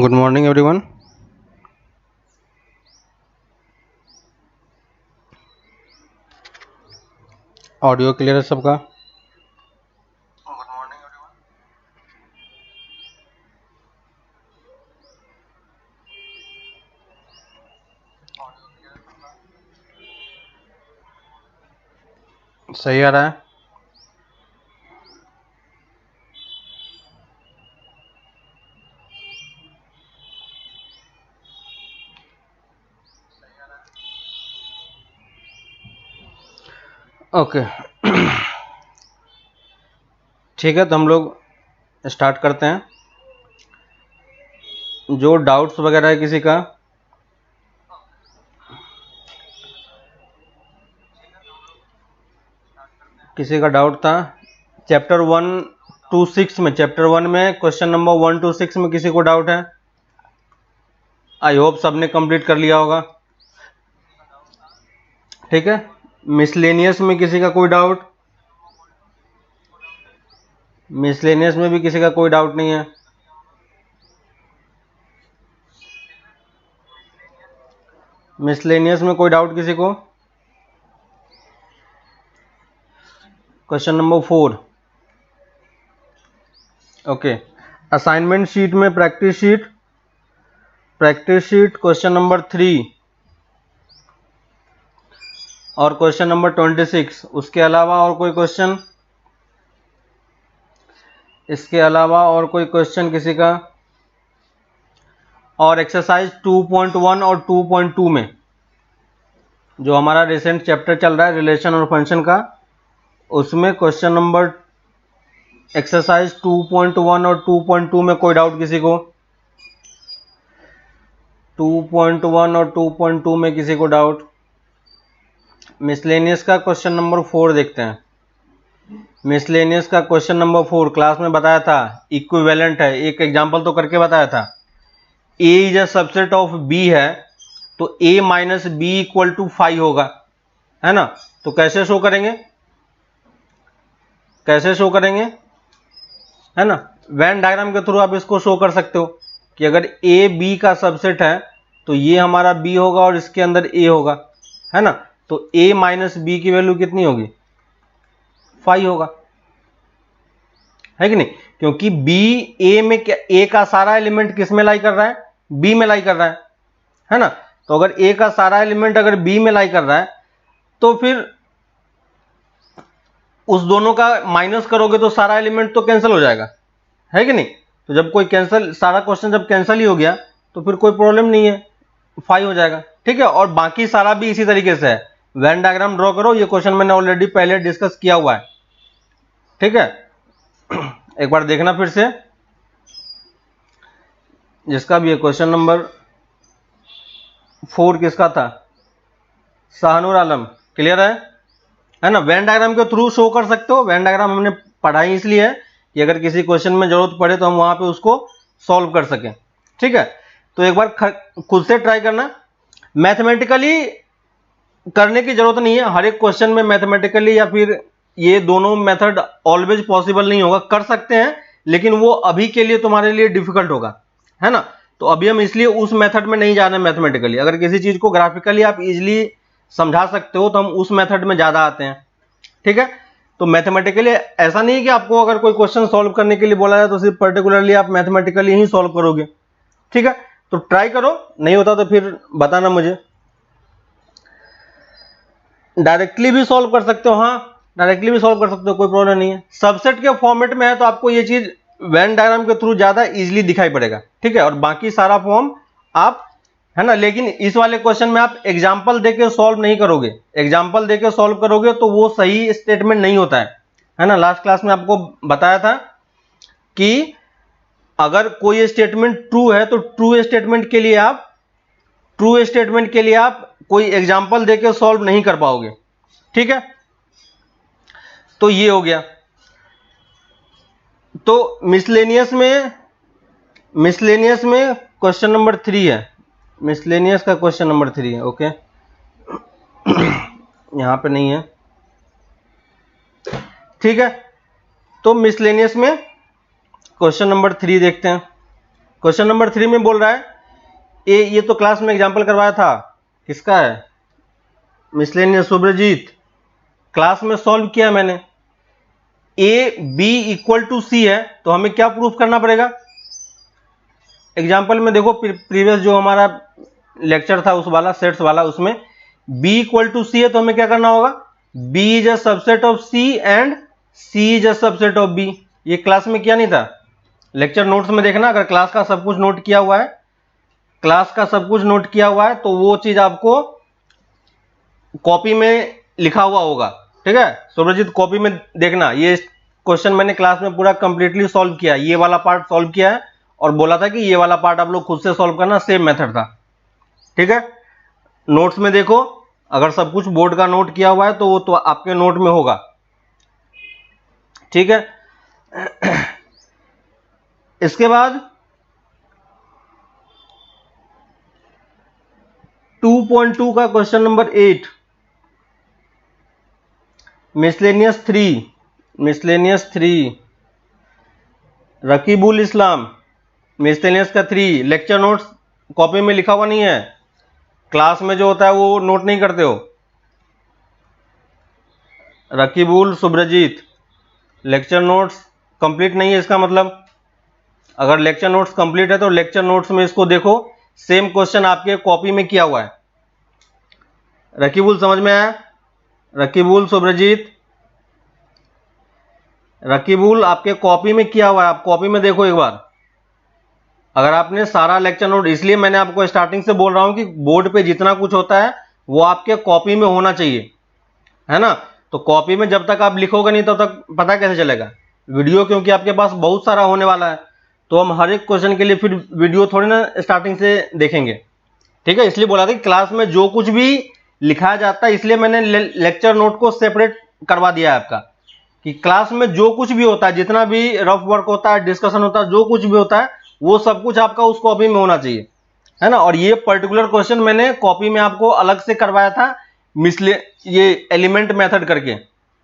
Good morning everyone. Audio clear है सबका? Good morning everyone. Audio clear है सबका? सही आ रहा है? ओके ठीक है, तो हम लोग स्टार्ट करते हैं। जो डाउट्स वगैरह है किसी का, डाउट था चैप्टर 1 to 6 में, चैप्टर 1 में क्वेश्चन नंबर 1 to 6 में किसी को डाउट है? आई होप सबने कंप्लीट कर लिया होगा। ठीक है, मिसलेनियस में किसी का कोई डाउट? मिसलेनियस में भी किसी का कोई डाउट नहीं है? मिसलेनियस में कोई डाउट किसी को? Question number 4 okay. Assignment sheet में प्रैक्टिस शीट क्वेश्चन नंबर 3 और क्वेश्चन नंबर 26। उसके अलावा और कोई क्वेश्चन? इसके अलावा और कोई क्वेश्चन किसी का? और एक्सरसाइज 2.1 और 2.2 में जो हमारा रिसेंट चैप्टर चल रहा है रिलेशन और फंक्शन का, उसमें क्वेश्चन नंबर एक्सरसाइज 2.1 और 2.2 में कोई डाउट किसी को? 2.1 और 2.2 में किसी को डाउट? मिसलेनियस का क्वेश्चन नंबर 4 देखते हैं। मिसलेनियस का क्वेश्चन नंबर 4 क्लास में बताया था, इक्विवेलेंट है। एक एग्जांपल तो करके बताया था। A is a subset of B है, तो A minus B equal to 5 होगा, है ना? तो कैसे शो करेंगे? है ना? वेन डायग्राम के थ्रू आप इसको शो कर सकते हो कि अगर A B का सबसेट है तो ये हमारा B होगा और इसके अंदर A होगा, है ना? तो A माइनस B की वैल्यू कितनी होगी? 5 होगा, है कि नहीं? क्योंकि B A में क्या, A का सारा एलिमेंट किस में लाई कर रहा है? B में लाई कर रहा है ना? तो अगर A का सारा एलिमेंट अगर B में लाई कर रहा है तो फिर उस दोनों का माइनस करोगे तो सारा एलिमेंट तो कैंसिल हो जाएगा, है कि नहीं? तो जब कोई कैंसिल, सारा क्वेश्चन जब कैंसिल ही हो गया तो फिर कोई प्रॉब्लम नहीं है, 5 हो जाएगा। ठीक है, और बाकी सारा भी इसी तरीके से है। वेन डायग्राम ड्रॉ करो, ये क्वेश्चन मैंने ऑलरेडी पहले डिस्कस किया हुआ है। ठीक है, एक बार देखना फिर से, जिसका भी है। क्वेश्चन नंबर 4 किसका था? शाहनूर आलम। क्लियर है ना? वेन डायग्राम के थ्रू शो कर सकते हो। वेन डायग्राम हमने पढ़ाई इसलिए है कि अगर किसी क्वेश्चन में जरूरत पड़े तो हम वहां पे उसको सॉल्व कर सकें। ठीक है, तो एक बार खुद से ट्राई करना। मैथमेटिकली करने की जरूरत नहीं है हर एक क्वेश्चन में मैथमेटिकली, या फिर ये दोनों मेथड ऑलवेज पॉसिबल नहीं होगा। कर सकते हैं लेकिन वो अभी के लिए तुम्हारे लिए डिफिकल्ट होगा, है ना? तो अभी हम इसलिए उस मेथड में नहीं जा रहे मैथमेटिकली। अगर किसी चीज को ग्राफिकली आप इजीली समझा सकते हो तो हम उस मेथड में ज्यादा आते हैं। ठीक है, तो मैथमेटिकली ऐसा नहीं है कि आपको अगर कोई क्वेश्चन सॉल्व करने के लिए बोला जाए तो सिर्फ पर्टिकुलरली आप मैथमेटिकली ही सॉल्व करोगे। ठीक है, तो ट्राई करो, नहीं होता तो फिर बताना मुझे। डायरेक्टली भी सॉल्व कर सकते हो, हाँ डायरेक्टली भी सॉल्व कर सकते हो, कोई प्रॉब्लम नहीं है। सबसेट के फॉर्मेट में है तो आपको ये चीज वेन डायग्राम के थ्रू ज्यादा इजीली दिखाई पड़ेगा। ठीक है, और बाकी सारा फॉर्म आप, है ना? लेकिन इस वाले क्वेश्चन में आप एग्जाम्पल देके सॉल्व नहीं करोगे। एग्जाम्पल देके सॉल्व करोगे तो वो सही स्टेटमेंट नहीं होता है ना? लास्ट क्लास में आपको बताया था कि अगर कोई स्टेटमेंट ट्रू है तो ट्रू स्टेटमेंट के लिए आप कोई एग्जाम्पल देके सॉल्व नहीं कर पाओगे। ठीक है, तो ये हो गया। तो मिसलेनियस में क्वेश्चन नंबर 3 है। मिसलेनियस का क्वेश्चन नंबर 3 है। ओके, यहां पे नहीं है। ठीक है, तो मिसलेनियस में क्वेश्चन नंबर 3 देखते हैं। क्वेश्चन नंबर 3 में बोल रहा है ये तो क्लास में एग्जाम्पल करवाया था, किसका है, मिसलेनियस सुब्रजीत, क्लास में सॉल्व किया मैंने। ए बी इक्वल टू सी है तो हमें क्या प्रूफ करना पड़ेगा। एग्जाम्पल में देखो प्रीवियस जो हमारा लेक्चर था उस वाला सेट्स वाला, उसमें b इक्वल टू सी है तो हमें क्या करना होगा, b is a subset of c and c is a subset of b। ये क्लास में किया नहीं था, लेक्चर नोट्स में देखना, अगर क्लास का सब कुछ नोट किया हुआ है, क्लास का सब कुछ नोट किया हुआ है तो वो चीज आपको कॉपी में लिखा हुआ होगा। ठीक है सुब्रजीत, कॉपी में देखना, ये क्वेश्चन मैंने क्लास में पूरा कंप्लीटली सॉल्व किया, ये वाला पार्ट सॉल्व किया है और बोला था कि ये वाला पार्ट आप लोग खुद से सॉल्व करना, सेम मेथड था। ठीक है, नोट्स में देखो, अगर सब कुछ बोर्ड का नोट किया हुआ है तो वो तो आपके नोट में होगा। ठीक है, इसके बाद 2.2 का क्वेश्चन नंबर 8, मिसलेनियस 3 रकीबुल इस्लाम, मिसलेनियस का 3, लेक्चर नोट्स कॉपी में लिखा हुआ नहीं है, क्लास में जो होता है वो नोट नहीं करते हो। Rakibul Subrajit, lecture notes complete नहीं है, इसका मतलब अगर लेक्चर नोट्स कंप्लीट है तो लेक्चर नोट्स में इसको देखो, सेम क्वेश्चन आपके कॉपी में किया हुआ है। रकीबुल समझ में आया, रकीबुल सुब्रजीत, रकीबुल आपके कॉपी में किया हुआ है, आप कॉपी में देखो एक बार। अगर आपने सारा लेक्चर नोट, इसलिए मैंने आपको स्टार्टिंग से बोल रहा हूं कि बोर्ड पे जितना कुछ होता है वो आपके कॉपी में होना चाहिए, है ना। तो कॉपी में जब तक आप लिखोगे नहीं तब तक पता कैसे चलेगा। वीडियो क्योंकि आपके पास बहुत सारा होने वाला है तो हम हर एक क्वेश्चन के लिए फिर वीडियो थोड़ी ना स्टार्टिंग से देखेंगे। ठीक है, इसलिए बोला था कि क्लास में जो कुछ भी लिखाया जाता है, इसलिए मैंने लेक्चर नोट को सेपरेट करवा दिया है आपका, कि क्लास में जो कुछ भी होता है, जितना भी रफ वर्क होता है, डिस्कशन होता है, जो कुछ भी होता है वो सब कुछ आपका उस कॉपी में होना चाहिए, है ना। और ये पर्टिकुलर क्वेश्चन मैंने कॉपी में आपको अलग से करवाया था, ये एलिमेंट मेथड करके।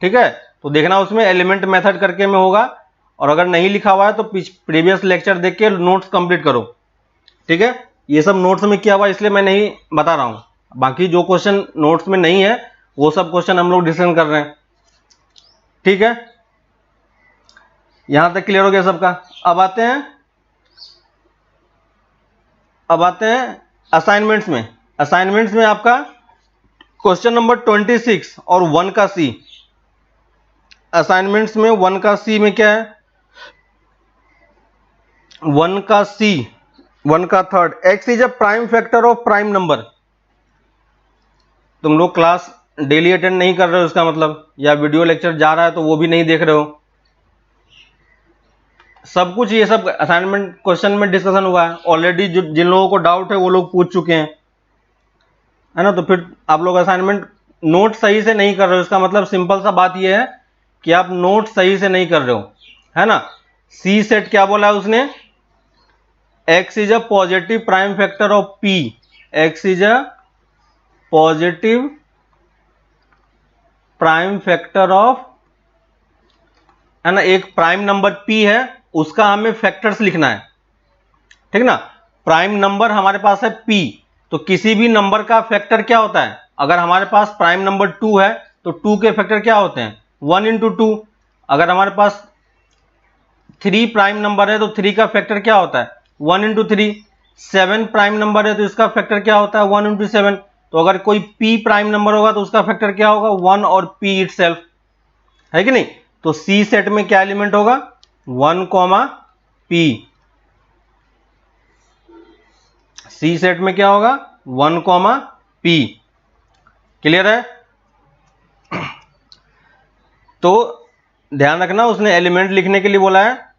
ठीक है, तो देखना उसमें एलिमेंट मेथड करके में होगा, और अगर नहीं लिखा हुआ है तो प्रीवियस लेक्चर देख के नोट्स कंप्लीट करो। ठीक है, ये सब नोट्स में किया हुआ इसलिए मैं नहीं बता रहा हूं, बाकी जो क्वेश्चन नोट्स में नहीं है वो सब क्वेश्चन हम लोग डिस्कशन कर रहे हैं। ठीक है, यहां तक क्लियर हो गया सबका। अब आते हैं असाइनमेंट्स में। असाइनमेंट्स में आपका क्वेश्चन नंबर 26 और 1 का सी। असाइनमेंट्स में 1 का सी में क्या है, 1 का सी, 1 का third, x is a prime factor of prime number. तुम लोग क्लास डेली अटेंड नहीं कर रहे हो इसका मतलब, या वीडियो लेक्चर जा रहा है तो वो भी नहीं देख रहे हो। सब कुछ ये सब असाइनमेंट क्वेश्चन में डिस्कशन हुआ है ऑलरेडी, जिन लोगों को डाउट है वो लोग पूछ चुके हैं, है ना। तो फिर आप लोग असाइनमेंट नोट सही से नहीं कर रहे हो, इसका मतलब सिंपल सा बात ये है कि आप नोट सही से नहीं कर रहे हो, है ना। सी सेट क्या बोला है उसने, x is a positive prime factor of P, x is a positive prime factor of, है ना, एक प्राइम नंबर p है, उसका हमें फैक्टर्स लिखना है। ठीक ना, प्राइम नंबर हमारे पास है p, तो किसी भी नंबर का फैक्टर क्या होता है, अगर हमारे पास प्राइम नंबर 2 है तो 2 के फैक्टर क्या होते हैं, 1 इंटू 2। अगर हमारे पास 3 प्राइम नंबर है तो 3 का फैक्टर क्या होता है, 1 इंटू 3। 7 प्राइम नंबर है तो इसका फैक्टर क्या होता है, 1 इंटू 7। तो अगर कोई p प्राइम नंबर होगा तो उसका फैक्टर क्या होगा, 1 और p इटसेल्फ, है कि नहीं। तो सी सेट में क्या एलिमेंट होगा, 1, p। सी सेट में क्या होगा, 1, p। क्लियर है। तो ध्यान रखना, उसने एलिमेंट लिखने के लिए बोला है,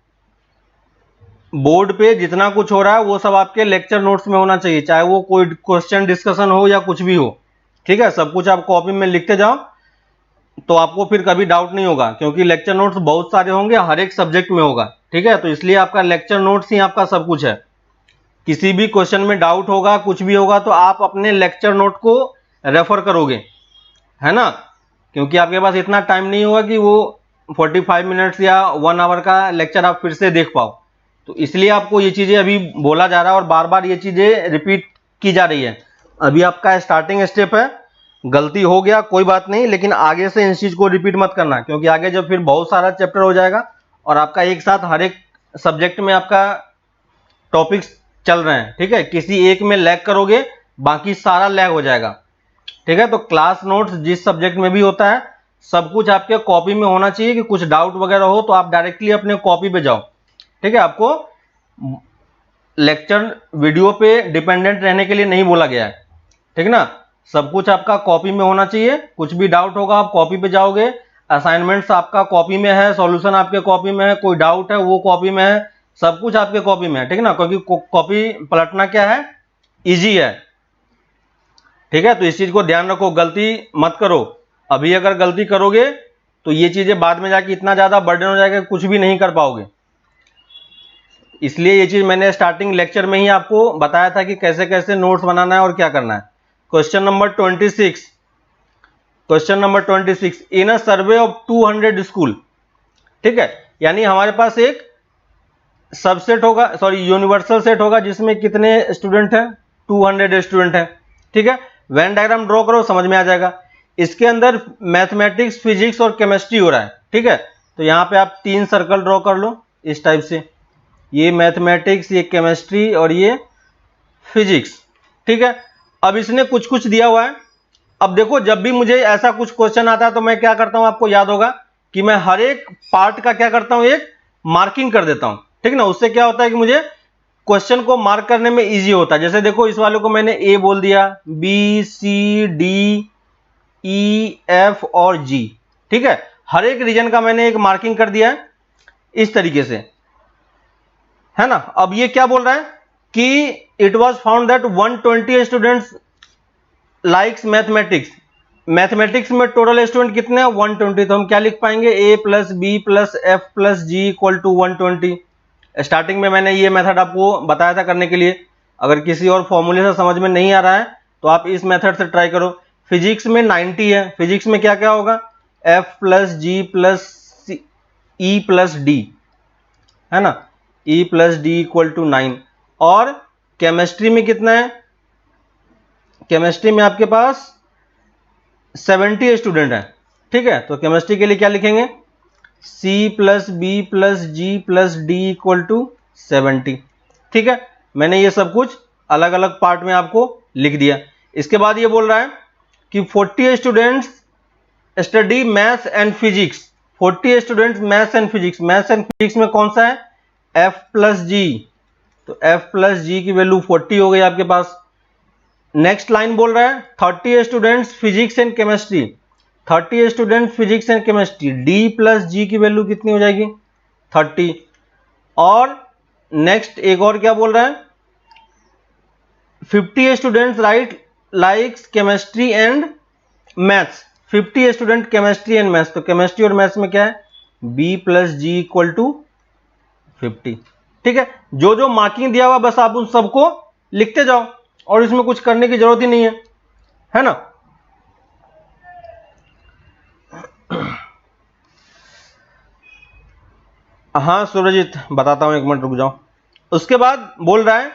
बोर्ड पे जितना कुछ हो रहा है वो सब आपके लेक्चर नोट्स में होना चाहिए, चाहे वो कोई क्वेश्चन डिस्कशन हो या कुछ भी हो। ठीक है, सब कुछ आप कॉपी में लिखते जाओ तो आपको फिर कभी डाउट नहीं होगा, क्योंकि लेक्चर नोट्स बहुत सारे होंगे, हर एक सब्जेक्ट में होगा। ठीक है, तो इसलिए आपका लेक्चर नोट्स ही आपका सब कुछ है। किसी भी क्वेश्चन में डाउट होगा, कुछ भी होगा, तो आप अपने लेक्चर नोट को रेफर करोगे, है ना, क्योंकि आपके पास इतना टाइम नहीं होगा कि वो 45 मिनट्स या 1 आवर का लेक्चर आप फिर से देख पाओ। तो इसलिए आपको ये चीजें अभी बोला जा रहा है और बार बार ये चीजें रिपीट की जा रही है। अभी आपका स्टार्टिंग स्टेप है, गलती हो गया कोई बात नहीं, लेकिन आगे से इस चीज को रिपीट मत करना, क्योंकि आगे जब फिर बहुत सारा चैप्टर हो जाएगा और आपका एक साथ हर एक सब्जेक्ट में आपका टॉपिक्स चल रहे हैं, ठीक है, किसी एक में लैग करोगे बाकी सारा लैग हो जाएगा, ठीक है। तो क्लास नोट्स जिस सब्जेक्ट में भी होता है सब कुछ आपके कॉपी में होना चाहिए, कि कुछ डाउट वगैरह हो तो आप डायरेक्टली अपने कॉपी पे जाओ, ठीक है। आपको लेक्चर वीडियो पे डिपेंडेंट रहने के लिए नहीं बोला गया है, ठीक ना। सब कुछ आपका कॉपी में होना चाहिए, कुछ भी डाउट होगा आप कॉपी पे जाओगे, असाइनमेंट्स आपका कॉपी में है, सॉल्यूशन आपके कॉपी में है, कोई डाउट है वो कॉपी में है, सब कुछ आपके कॉपी में है, ठीक ना, क्योंकि कॉपी पलटना क्या है, इजी है, ठीक है। तो इस चीज को ध्यान रखो, गलती मत करो। अभी अगर गलती करोगे तो ये चीजें बाद में जाके इतना ज्यादा बर्डन हो जाएगा कुछ भी नहीं कर पाओगे। इसलिए ये चीज मैंने स्टार्टिंग लेक्चर में ही आपको बताया था कि कैसे कैसे नोट्स बनाना है और क्या करना है। Question number 26, question number 26, in a survey of 200 school, ठीक है, यानी हमारे पास एक सबसेट होगा, सॉरी यूनिवर्सल सेट होगा जिसमें कितने स्टूडेंट हैं, 200 स्टूडेंट हैं, ठीक है। वेन डायग्राम ड्रॉ करो समझ में आ जाएगा। इसके अंदर मैथमेटिक्स, फिजिक्स और केमिस्ट्री हो रहा है, ठीक है। तो यहां पे आप 3 सर्कल ड्रॉ कर लो इस टाइप से, ये मैथमेटिक्स, ये केमिस्ट्री और ये फिजिक्स, ठीक है। अब इसने कुछ कुछ दिया हुआ है। अब देखो जब भी मुझे ऐसा कुछ क्वेश्चन आता है तो मैं क्या करता हूं, आपको याद होगा कि मैं हर एक पार्ट का क्या करता हूं, एक मार्किंग कर देता हूं, ठीक ना। उससे क्या होता है कि मुझे क्वेश्चन को मार्क करने में इजी होता है। जैसे देखो इस वाले को मैंने ए बोल दिया, B C D E F और जी, ठीक है, हर एक रीजन का मैंने एक मार्किंग कर दिया है इस तरीके से, है ना। अब ये क्या बोल रहा है कि it was found that 120 students likes mathematics, mathematics में टोटल स्टूडेंट कितने हैं, 120। तो हम क्या लिख पाएंगे, A plus B plus F plus G equal to 120। Starting में मैंने ये मेथड आपको बताया था करने के लिए। अगर किसी और फॉर्मूले से समझ में नहीं आ रहा है तो आप इस मेथड से ट्राई करो। फिजिक्स में 90 है, फिजिक्स में क्या क्या होगा, F plus G plus E plus D, है ना, E plus D equal to 9। और केमिस्ट्री में कितना है, केमिस्ट्री में आपके पास 70 स्टूडेंट हैं, ठीक है। तो केमिस्ट्री के लिए क्या लिखेंगे, C plus B plus G plus D equal to 70, ठीक है। मैंने ये सब कुछ अलग अलग पार्ट में आपको लिख दिया। इसके बाद ये बोल रहा है कि 40 students study maths and physics, 40 students maths and physics, maths and physics में कौन सा है, F प्लस जी, तो F प्लस जी की वैल्यू 40 हो गई आपके पास। नेक्स्ट लाइन बोल रहा है 30 students physics and chemistry, 30 student physics and chemistry, D plus G की वैल्यू कितनी हो जाएगी, 30। और नेक्स्ट एक और क्या बोल रहा है, 50 students right likes chemistry and maths, 50 student chemistry and maths. तो केमिस्ट्री और मैथ्स में क्या है, B plus G equal to 50, ठीक है। जो जो मार्किंग दिया हुआ बस आप उन सबको लिखते जाओ और इसमें कुछ करने की जरूरत ही नहीं है ना। हाँ सूरजीत बताता हूं, एक मिनट रुक जाओ। उसके बाद बोल रहा है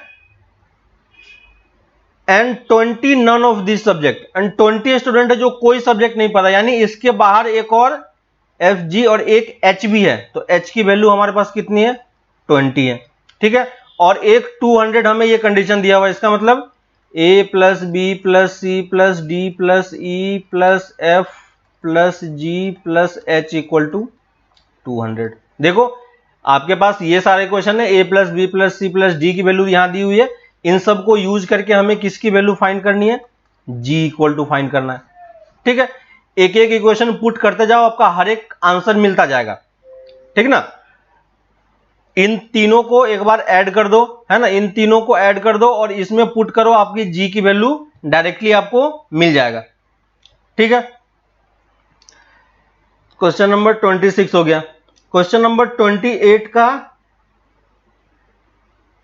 and 20 none of this subject, and 20 student है जो कोई सब्जेक्ट नहीं पता, यानी इसके बाहर एक और एफ जी और एक एच भी है। तो एच की वैल्यू हमारे पास कितनी है, 20 है, ठीक है। और एक 200 हमें ये कंडीशन दिया हुआ है, इसका मतलब A plus B plus C plus D plus E plus F plus G plus H equal to 200। देखो आपके पास ये सारे क्वेश्चन है, A plus B plus C plus D की वैल्यू यहां दी हुई है, इन सब को यूज करके हमें किसकी वैल्यू फाइंड करनी है, जी इक्वल टू फाइंड करना है, ठीक है। एक एक इक्वेशन पुट करते जाओ, आपका हर एक आंसर मिलता जाएगा, ठीक ना। इन तीनों को एक बार ऐड कर दो, है ना, इन तीनों को ऐड कर दो और इसमें पुट करो, आपकी जी की वैल्यू डायरेक्टली आपको मिल जाएगा, ठीक है। क्वेश्चन नंबर 26 हो गया। क्वेश्चन नंबर 28 का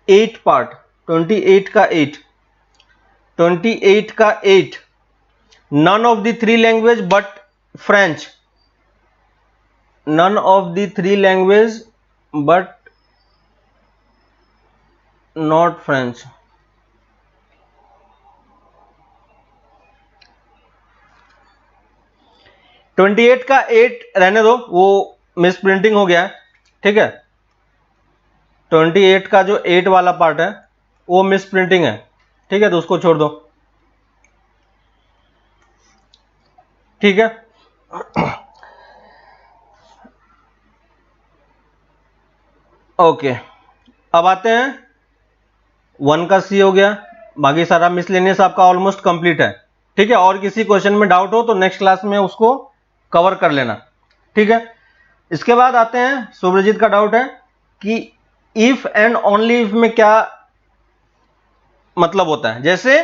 8 पार्ट, 28 का 8, 28 का 8, none of the 3 language but French, none of the 3 language but not French. Twenty eight का 8 रहने दो, वो मिस प्रिंटिंग हो गया है, ठीक है। 28 का जो 8 वाला पार्ट है वो मिस प्रिंटिंग है, ठीक है, तो उसको छोड़ दो, ठीक है। ओके, अब आते हैं 1 का सी हो गया, बाकी सारा मिसलेनियस आपका ऑलमोस्ट कंप्लीट है, ठीक है। और किसी क्वेश्चन में डाउट हो तो नेक्स्ट क्लास में उसको कवर कर लेना, ठीक है। इसके बाद आते हैं, सुब्रजीत का डाउट है कि इफ एंड ओनली इफ में क्या मतलब होता है। जैसे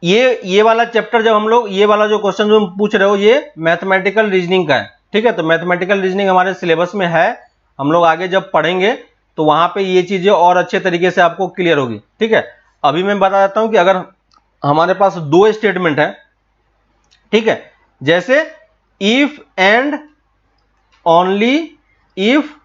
ये वाला चैप्टर, जब हम लोग ये वाला जो क्वेश्चन जो पूछ रहे हो ये मैथमेटिकल रीजनिंग का है, ठीक है। तो मैथमेटिकल रीजनिंग हमारे सिलेबस में है, हम लोग आगे जब पढ़ेंगे तो वहां पे ये चीजें और अच्छे तरीके से आपको क्लियर होगी, ठीक है। अभी मैं बता देता हूं कि अगर हमारे पास दो स्टेटमेंट है, ठीक है, जैसे इफ एंड ओनली इफ,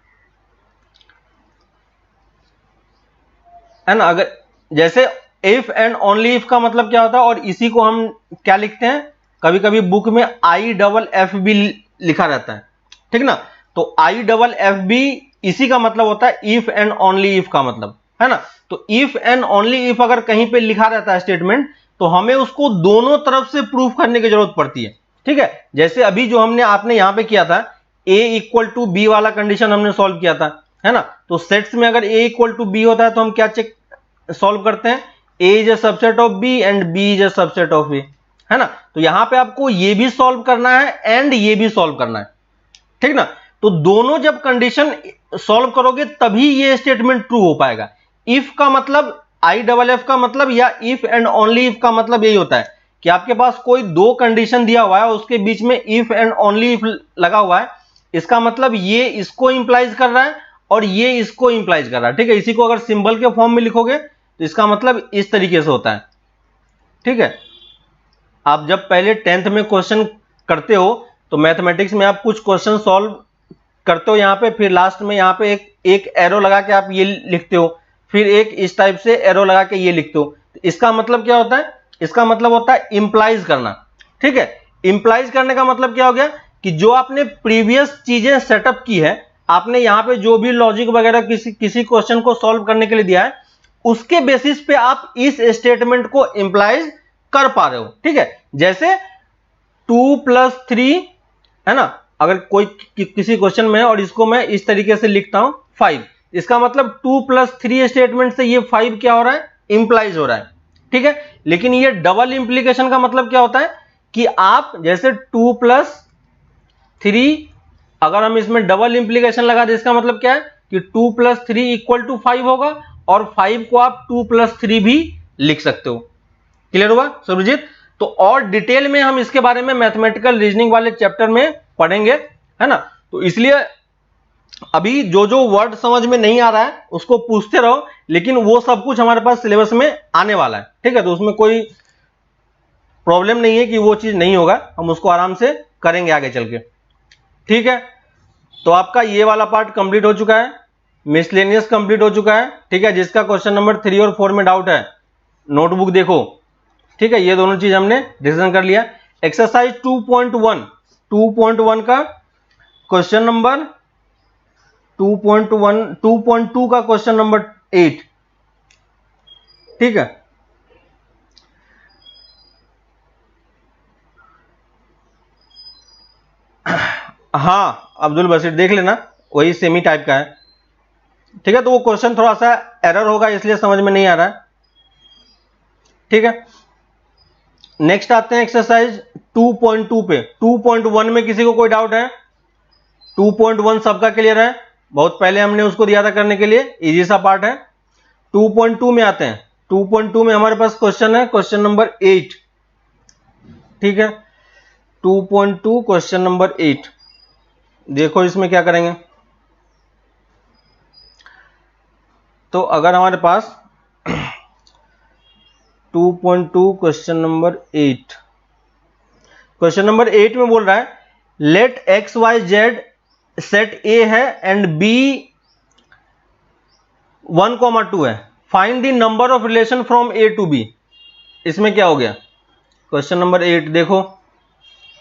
है ना। अगर जैसे इफ एंड ओनली इफ का मतलब क्या होता है, और इसी को हम क्या लिखते हैं, कभी कभी बुक में IFF लिखा रहता है, ठीक ना। तो IFF इसी का मतलब होता है इफ एंड ओनली इफ का मतलब, है ना। तो इफ एंड ओनली इफ अगर कहीं पे लिखा रहता है स्टेटमेंट, तो हमें उसको दोनों तरफ से प्रूफ करने की जरूरत पड़ती है, ठीक है। जैसे अभी जो आपने यहां पे किया था, A इक्वल टू बी वाला कंडीशन हमने सॉल्व किया था, है ना। तो सेट्स में अगर A इक्वल टू बी होता है तो हम क्या चेक सॉल्व करते हैं, A is a subset of B and B is a subset of A, है ना। तो यहां पे आपको ये भी सॉल्व करना है एंड ये भी सॉल्व करना है, ठीक ना। तो दोनों जब कंडीशन सॉल्व करोगे तभी ये स्टेटमेंट ट्रू हो पाएगा। इफ का मतलब, IFF का मतलब या इफ एंड ओनली इफ का मतलब यही होता है कि आपके पास कोई दो कंडीशन दिया हुआ है, उसके बीच में इफ एंड ओनली इफ लगा हुआ है, इसका मतलब ये इसको इंप्लाइज कर रहा है और ये इसको इंप्लाइज कर रहा है, ठीक है। इसी को अगर सिंबल के फॉर्म में लिखोगे तो इसका मतलब इस तरीके से होता है, ठीक है। आप जब पहले 10th में क्वेश्चन करते हो तो मैथमेटिक्स में आप कुछ क्वेश्चन सॉल्व करते हो यहाँ पे, फिर लास्ट में यहाँ पे एक एरो लगा के आप ये लिखते हो, फिर एक इस टाइप से एरो लगा के ये लिखते हो। इसका मतलब क्या होता है, इसका मतलब होता है इंप्लाइज करना, ठीक है। इंप्लाइज करने का मतलब क्या हो गया कि जो आपने प्रीवियस चीजें सेटअप की है, आपने यहाँ पे जो भी लॉजिक वगैरह किसी क्वेश्चन को सॉल्व करने के लिए दिया है, उसके बेसिस पे आप इस स्टेटमेंट को इंप्लाइज कर पा रहे हो, ठीक है। जैसे 2 + 3, है ना। अगर कोई किसी क्वेश्चन में है और इसको मैं इस तरीके से लिखता हूं 5, इसका मतलब 2 + 3 स्टेटमेंट से ये 5 क्या हो रहा है, इंप्लाइज हो रहा है, ठीक है। लेकिन ये डबल इंप्लीकेशन का मतलब क्या होता है कि आप जैसे 2 + 3, अगर हम इसमें डबल इंप्लीकेशन लगा दें, इसका मतलब क्या है कि 2 + 3 = 5 होगा, और 5 को आप 2 + 3 भी लिख सकते हो। क्लियर हुआ सुरजीत? तो और डिटेल में हम इसके बारे में मैथमेटिकल रीजनिंग वाले चैप्टर में पढ़ेंगे, है ना। तो इसलिए अभी जो जो वर्ड समझ में नहीं आ रहा है उसको पूछते रहो, लेकिन वो सब कुछ हमारे पास सिलेबस में आने वाला है, ठीक है। तो उसमें कोई प्रॉब्लम नहीं है कि वो चीज नहीं होगा, हम उसको आराम से करेंगे आगे चल के, ठीक है। तो आपका ये वाला पार्ट कंप्लीट हो चुका है, मिसलेनियस कंप्लीट हो चुका है, ठीक है। जिसका क्वेश्चन नंबर 3 और 4 में डाउट है, नोटबुक देखो, ठीक है। ये दोनों चीज हमने डिस्कशन कर लिया। एक्सरसाइज 2.1 का क्वेश्चन नंबर 2.2 का क्वेश्चन नंबर 8, ठीक है। हाँ अब्दुल बसीर देख लेना, वही सेमी टाइप का है, ठीक है। तो वो क्वेश्चन थोड़ा सा एरर होगा इसलिए समझ में नहीं आ रहा है, ठीक है। नेक्स्ट आते हैं एक्सरसाइज 2.2 पे। 2.1 में किसी को कोई डाउट है? 2.1 सबका क्लियर है, बहुत पहले हमने उसको दिया था करने के लिए, इजी सा पार्ट है। 2.2 में आते हैं। 2.2 में हमारे पास क्वेश्चन है क्वेश्चन नंबर 8, ठीक है। 2.2 क्वेश्चन नंबर 8, देखो इसमें क्या करेंगे। तो अगर हमारे पास 2.2 क्वेश्चन नंबर 8, क्वेश्चन नंबर 8 में बोल रहा है लेट XYZ सेट A है एंड B 1,2 है, find the number of relation from A to B. इसमें क्या हो गया, क्वेश्चन नंबर 8 देखो,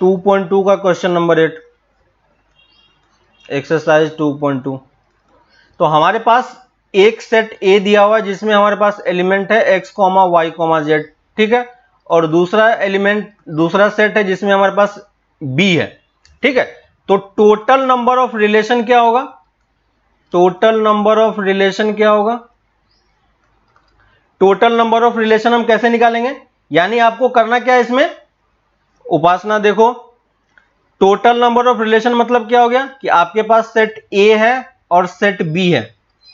2.2 का क्वेश्चन नंबर 8, एक्सरसाइज 2.2। तो हमारे पास एक सेट ए दिया हुआ है जिसमें हमारे पास एलिमेंट है x, y, z, ठीक है, और दूसरा एलिमेंट, दूसरा सेट है जिसमें हमारे पास b है, ठीक है। तो टोटल नंबर ऑफ रिलेशन क्या होगा, टोटल नंबर ऑफ रिलेशन क्या होगा, टोटल नंबर ऑफ रिलेशन हम कैसे निकालेंगे, यानी आपको करना क्या है इसमें, उपासना देखो, टोटल नंबर ऑफ रिलेशन मतलब क्या हो गया कि आपके पास सेट ए है और सेट बी है,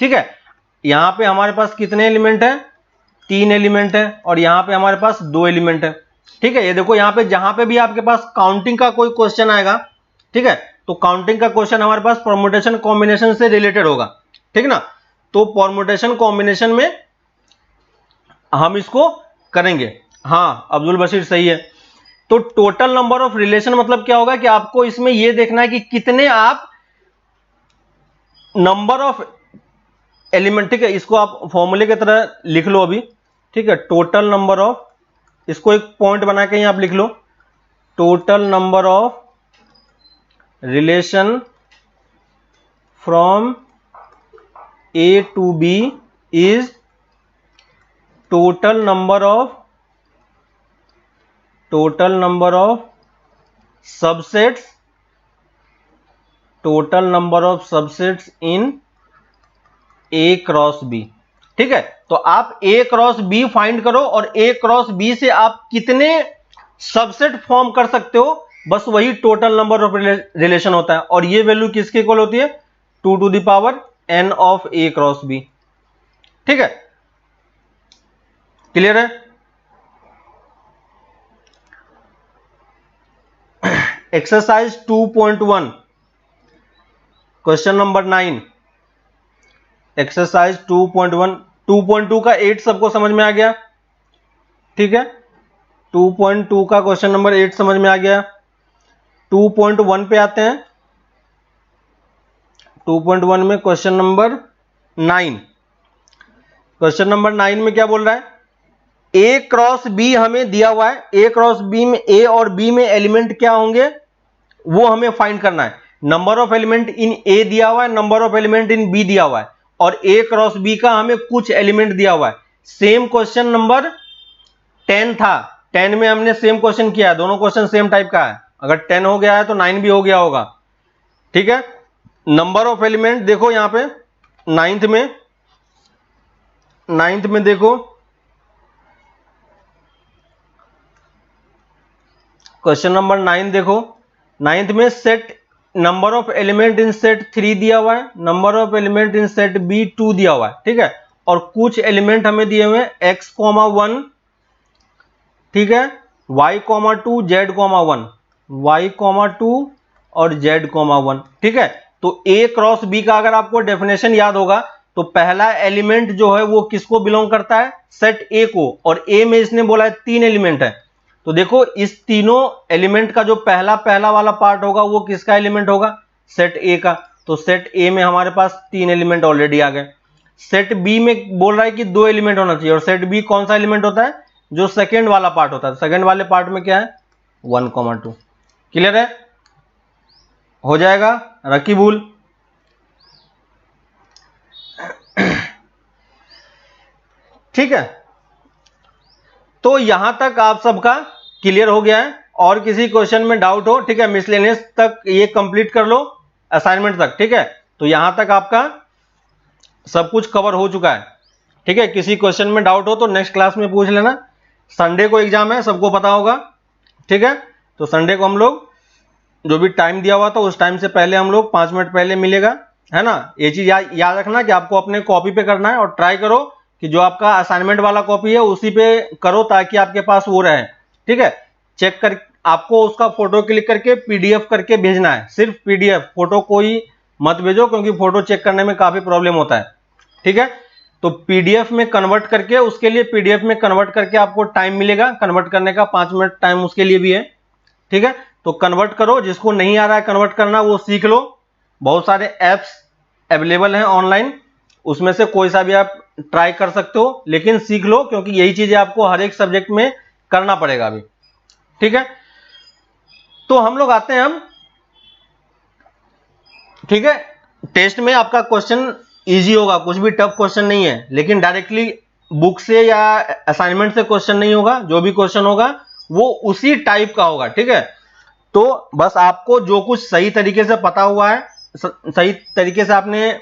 ठीक है। यहां पे हमारे पास कितने एलिमेंट है, 3 एलिमेंट है, और यहां पे हमारे पास 2 एलिमेंट है, ठीक है। ये देखो यहां पे जहां पे भी आपके पास काउंटिंग का कोई क्वेश्चन आएगा, ठीक है, तो काउंटिंग का क्वेश्चन हमारे पास परम्यूटेशन कॉम्बिनेशन से रिलेटेड होगा, ठीक ना। तो परम्यूटेशन कॉम्बिनेशन में हम इसको करेंगे। हाँ अब्दुल बशीर सही है। तो टोटल नंबर ऑफ रिलेशन मतलब क्या होगा कि आपको इसमें यह देखना है कि कितने आप नंबर ऑफ एलिमेंट, ठीक है, इसको आप फॉर्मूले की तरह लिख लो अभी, ठीक है, टोटल नंबर ऑफ, इसको एक पॉइंट बना के आप लिख लो, total number of relation from A to B is total number of subsets, total number of subsets in A cross B, ठीक है। तो आप ए क्रॉस बी फाइंड करो और ए क्रॉस बी से आप कितने सबसेट फॉर्म कर सकते हो, बस वही टोटल नंबर ऑफ रिलेशन होता है। और ये वैल्यू किसके इक्वल होती है, 2 to the power n of A cross B, ठीक है, क्लियर है। एक्सरसाइज 2.1 क्वेश्चन नंबर 9, एक्सरसाइज 2.1, 2.2 का 8 सबको समझ में आ गया, ठीक है, 2.2 का क्वेश्चन नंबर 8 समझ में आ गया। 2.1 पे आते हैं, 2.1 में क्वेश्चन नंबर 9, क्वेश्चन नंबर 9 में क्या बोल रहा है, ए क्रॉस बी हमें दिया हुआ है, ए क्रॉस बी में ए और बी में एलिमेंट क्या होंगे वो हमें फाइंड करना है। Number of element in A दिया हुआ है, number of element in B दिया हुआ है, और ए क्रॉस बी का हमें कुछ एलिमेंट दिया हुआ है। सेम क्वेश्चन नंबर 10 था, 10 में हमने सेम क्वेश्चन किया है, दोनों क्वेश्चन सेम टाइप का है, अगर 10 हो गया है तो 9 भी हो गया होगा, ठीक है। नंबर ऑफ एलिमेंट देखो यहां पे नाइन्थ में देखो क्वेश्चन नंबर 9 देखो, 9th में set number of element in set 3 दिया हुआ है, number of element in set B 2 दिया हुआ है, ठीक है, और कुछ एलिमेंट हमें दिए हुए हैं x, 1, ठीक है, y, 2, z, 1, y, 2 और z, 1, ठीक है। तो a क्रॉस b का अगर आपको डेफिनेशन याद होगा तो पहला एलिमेंट जो है वो किसको बिलोंग करता है, सेट a को, और a में इसने बोला है 3 एलिमेंट है। तो देखो इस तीनों एलिमेंट का जो पहला वाला पार्ट होगा वो किसका एलिमेंट होगा, सेट ए का। तो सेट ए में हमारे पास 3 एलिमेंट ऑलरेडी आ गए। सेट बी में बोल रहा है कि 2 एलिमेंट होना चाहिए, और सेट बी कौन सा एलिमेंट होता है, जो सेकेंड वाला पार्ट होता है। सेकेंड वाले पार्ट में क्या है, 1, 2, क्लियर है, हो जाएगा रकीबुल। ठीक है, तो यहां तक आप सबका क्लियर हो गया है। और किसी क्वेश्चन में डाउट हो, ठीक है, मिसलेनियस तक ये कंप्लीट कर लो, असाइनमेंट तक, ठीक है। तो यहां तक आपका सब कुछ कवर हो चुका है, ठीक है। किसी क्वेश्चन में डाउट हो तो नेक्स्ट क्लास में पूछ लेना। संडे को एग्जाम है, सबको पता होगा, ठीक है। तो संडे को हम लोग जो भी टाइम दिया हुआ था उस टाइम से पहले हम लोग 5 मिनट पहले मिलेगा, है ना। ये चीज याद रखना कि आपको अपने कॉपी पे करना है, और ट्राई करो कि जो आपका असाइनमेंट वाला कॉपी है उसी पे करो ताकि आपके पास वो रहे, ठीक है। चेक कर, आपको उसका फोटो क्लिक करके पीडीएफ करके भेजना है, सिर्फ पीडीएफ, फोटो कोई मत भेजो क्योंकि फोटो चेक करने में काफी प्रॉब्लम होता है, ठीक है। तो पीडीएफ में कन्वर्ट करके, उसके लिए पीडीएफ में कन्वर्ट करके आपको टाइम मिलेगा कन्वर्ट करने का, 5 मिनट टाइम उसके लिए भी है, ठीक है। तो कन्वर्ट करो, जिसको नहीं आ रहा है कन्वर्ट करना वो सीख लो। बहुत सारे ऐप्स अवेलेबल हैं ऑनलाइन, उसमें से कोई सा भी आप ट्राई कर सकते हो, लेकिन सीख लो क्योंकि यही चीजें आपको हर एक सब्जेक्ट में करना पड़ेगा अभी। ठीक है, तो हम लोग आते हैं ठीक है, टेस्ट में आपका क्वेश्चन इजी होगा, कुछ भी टफ क्वेश्चन नहीं है, लेकिन डायरेक्टली बुक से या असाइनमेंट से क्वेश्चन नहीं होगा, जो भी क्वेश्चन होगा वो उसी टाइप का होगा। ठीक है, तो बस आपको जो कुछ सही तरीके से पता हुआ है, सही तरीके से आपने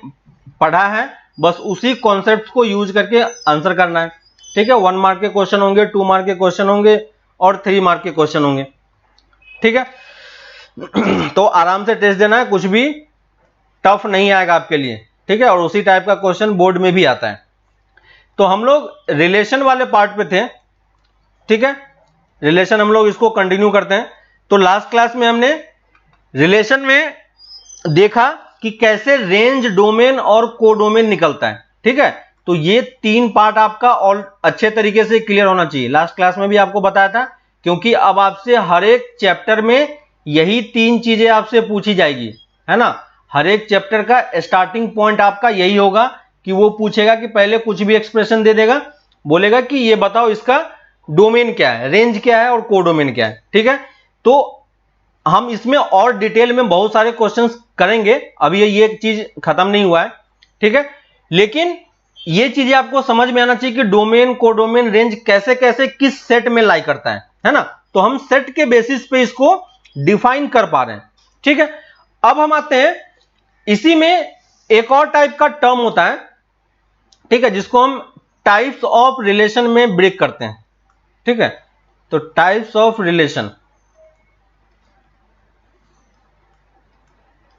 पढ़ा है, बस उसी कॉन्सेप्ट को यूज करके आंसर करना है। ठीक है, 1 मार्क के क्वेश्चन होंगे, 2 मार्क के क्वेश्चन होंगे और 3 मार्क के क्वेश्चन होंगे। ठीक है, तो आराम से टेस्ट देना है, कुछ भी टफ नहीं आएगा आपके लिए। ठीक है, और उसी टाइप का क्वेश्चन बोर्ड में भी आता है। तो हम लोग रिलेशन वाले पार्ट पे थे। ठीक है, रिलेशन हम लोग इसको कंटिन्यू करते हैं। तो लास्ट क्लास में हमने रिलेशन में देखा कि कैसे रेंज, डोमेन और कोडोमेन निकलता है। ठीक है, तो ये 3 पार्ट आपका और अच्छे तरीके से क्लियर होना चाहिए। लास्ट क्लास में भी आपको बताया था, क्योंकि अब आपसे हर एक चैप्टर में यही 3 चीजें आपसे पूछी जाएगी, है ना। हर एक चैप्टर का स्टार्टिंग पॉइंट आपका यही होगा कि वो पूछेगा कि पहले कुछ भी एक्सप्रेशन दे देगा, बोलेगा कि ये बताओ इसका डोमेन क्या है, रेंज क्या है और कोडोमेन क्या है। ठीक है, तो हम इसमें और डिटेल में बहुत सारे क्वेश्चंस करेंगे, अभी ये चीज खत्म नहीं हुआ है। ठीक है, लेकिन ये चीजें आपको समझ में आना चाहिए कि डोमेन, कोडोमेन, रेंज कैसे कैसे किस सेट में लाई करता है ना। तो हम सेट के बेसिस पे इसको डिफाइन कर पा रहे हैं। ठीक है, अब हम आते हैं, इसी में एक और टाइप का टर्म होता है, ठीक है, जिसको हम टाइप्स ऑफ रिलेशन में ब्रेक करते हैं। ठीक है, तो टाइप्स ऑफ रिलेशन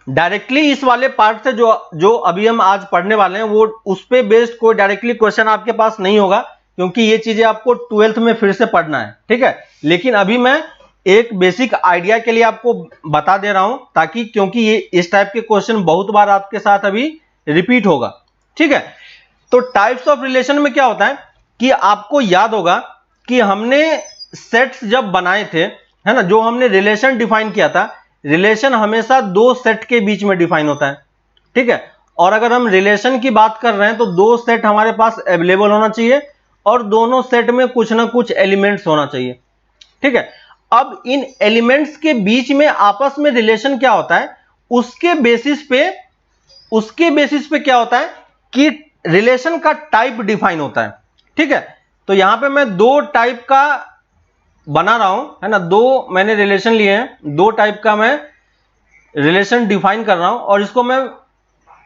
डायरेक्टली इस वाले पार्ट से जो अभी हम आज पढ़ने वाले हैं, वो उस पे बेस्ड कोई डायरेक्टली क्वेश्चन आपके पास नहीं होगा, क्योंकि ये चीजें आपको 12th में फिर से पढ़ना है। ठीक है, लेकिन अभी मैं एक बेसिक आइडिया के लिए आपको बता दे रहा हूं, ताकि क्योंकि ये इस टाइप के क्वेश्चन बहुत बार आपके साथ अभी रिपीट होगा। ठीक है, तो टाइप्स ऑफ रिलेशन में क्या होता है कि आपको याद होगा कि हमने सेट्स जब बनाए थे, है ना, जो हमने रिलेशन डिफाइन किया था, रिलेशन हमेशा 2 सेट के बीच में डिफाइन होता है। ठीक है, और अगर हम रिलेशन की बात कर रहे हैं तो 2 सेट हमारे पास अवेलेबल होना चाहिए और दोनों सेट में कुछ ना कुछ एलिमेंट्स होना चाहिए। ठीक है, अब इन एलिमेंट्स के बीच में आपस में रिलेशन क्या होता है, उसके बेसिस पे क्या होता है कि रिलेशन का टाइप डिफाइन होता है। ठीक है, तो यहां पे मैं 2 टाइप का बना रहा हूं, है ना, 2 मैंने रिलेशन लिए हैं, 2 टाइप का मैं रिलेशन डिफाइन कर रहा हूं और इसको मैं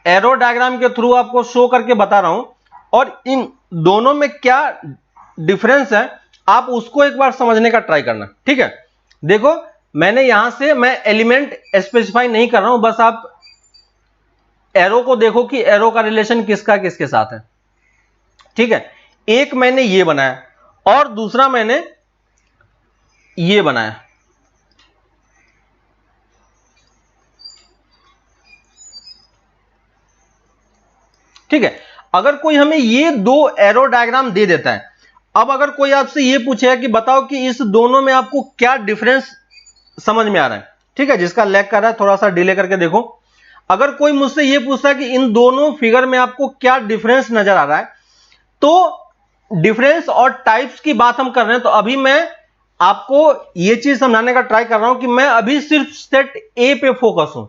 एरो डायग्राम के थ्रू आपको शो करके बता रहा हूं, और इन दोनों में क्या डिफरेंस है आप उसको एक बार समझने का ट्राई करना। ठीक है, देखो मैंने यहां से मैं एलिमेंट स्पेसिफाई नहीं कर रहा हूं, बस आप एरो को देखो कि एरो का रिलेशन किसका किसके साथ है। ठीक है, एक मैंने ये बनाया और दूसरा मैंने ये बनाया। ठीक है, अगर कोई हमें ये 2 एरो डायग्राम दे देता है, अब अगर कोई आपसे ये पूछेगा कि बताओ कि इस दोनों में आपको क्या डिफरेंस समझ में आ रहा है, ठीक है, जिसका लैग कर रहा है थोड़ा सा डिले करके देखो। अगर कोई मुझसे ये पूछता है कि इन दोनों फिगर में आपको क्या डिफरेंस नजर आ रहा है, तो डिफरेंस और टाइप्स की बात हम कर रहे हैं, तो अभी मैं आपको ये चीज समझाने का ट्राई कर रहा हूं कि मैं अभी सिर्फ सेट ए पे फोकस हूं।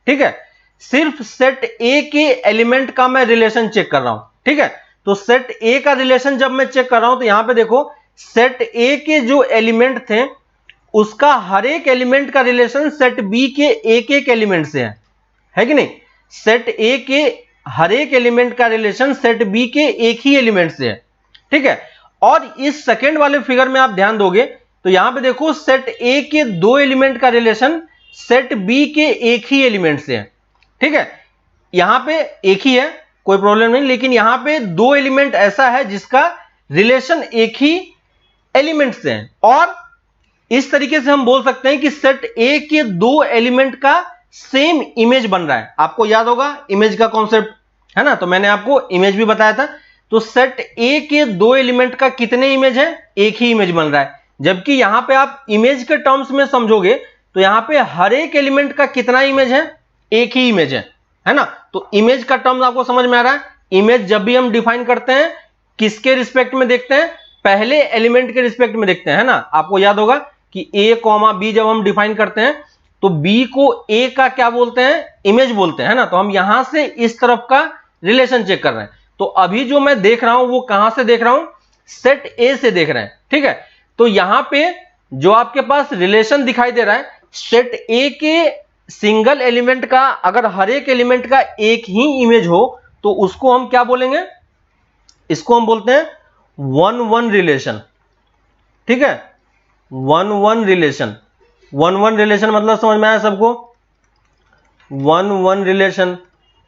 ठीक है, सिर्फ सेट ए के एलिमेंट का मैं रिलेशन चेक कर रहा हूं। ठीक है, तो सेट ए का रिलेशन जब मैं चेक कर रहा हूं तो यहां पे देखो सेट ए के जो एलिमेंट थे उसका हर एक एलिमेंट का रिलेशन सेट बी के एक एलिमेंट से है कि नहीं। सेट ए के हर एक एलिमेंट का रिलेशन सेट बी के एक ही एलिमेंट से है। ठीक है, और इस सेकेंड वाले फिगर में आप ध्यान दोगे तो यहां पे देखो सेट ए के 2 एलिमेंट का रिलेशन सेट बी के एक ही एलिमेंट से है। ठीक है, यहां पे एक ही है कोई प्रॉब्लम नहीं, लेकिन यहां पे 2 एलिमेंट ऐसा है जिसका रिलेशन एक ही एलिमेंट से है, और इस तरीके से हम बोल सकते हैं कि सेट ए के 2 एलिमेंट का सेम इमेज बन रहा है। आपको याद होगा इमेज का कॉन्सेप्ट, है ना, तो मैंने आपको इमेज भी बताया था। तो सेट ए के 2 एलिमेंट का कितने इमेज है, एक ही इमेज बन रहा है, जबकि यहां पे आप इमेज के टर्म्स में समझोगे तो यहां पे हर एक एलिमेंट का कितना इमेज है, एक ही इमेज है ना। तो इमेज का टर्म्स आपको समझ में आ रहा है इमेज जब भी हम डिफाइन करते हैं किसके रिस्पेक्ट में देखते हैं, पहले एलिमेंट के रिस्पेक्ट में देखते हैं, है ना। आपको याद होगा कि a कॉमा बी जब हम डिफाइन करते हैं तो b को a का क्या बोलते हैं, इमेज बोलते हैं, है ना। तो हम यहां से इस तरफ का रिलेशन चेक कर रहे हैं। तो अभी जो मैं देख रहा हूं वो कहां से देख रहा हूं, सेट a से देख रहे हैं, ठीक है। तो यहां पे जो आपके पास रिलेशन दिखाई दे रहा है, सेट a के सिंगल एलिमेंट का अगर हर एक एलिमेंट का एक ही इमेज हो तो उसको हम क्या बोलेंगे, इसको हम बोलते हैं 1-1 रिलेशन, ठीक है। 1-1 रिलेशन, 1-1 रिलेशन मतलब समझ में आया सबको, 1-1 रिलेशन,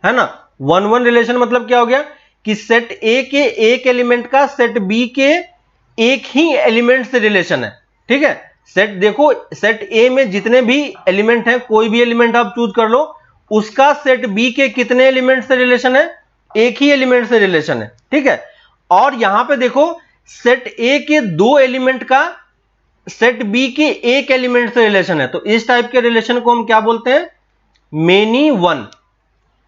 है ना। 1-1 रिलेशन मतलब क्या हो गया कि सेट ए के एक एलिमेंट का सेट बी के एक ही एलिमेंट से रिलेशन है, ठीक है। सेट देखो, सेट ए में जितने भी एलिमेंट हैं, कोई भी एलिमेंट आप चूज कर लो, उसका सेट बी के कितने एलिमेंट से रिलेशन है, एक ही एलिमेंट से रिलेशन है, ठीक है। और यहां पे देखो सेट ए के दो एलिमेंट का सेट बी के एक एलिमेंट से रिलेशन है, तो इस टाइप के रिलेशन को हम क्या बोलते हैं, मेनी वन,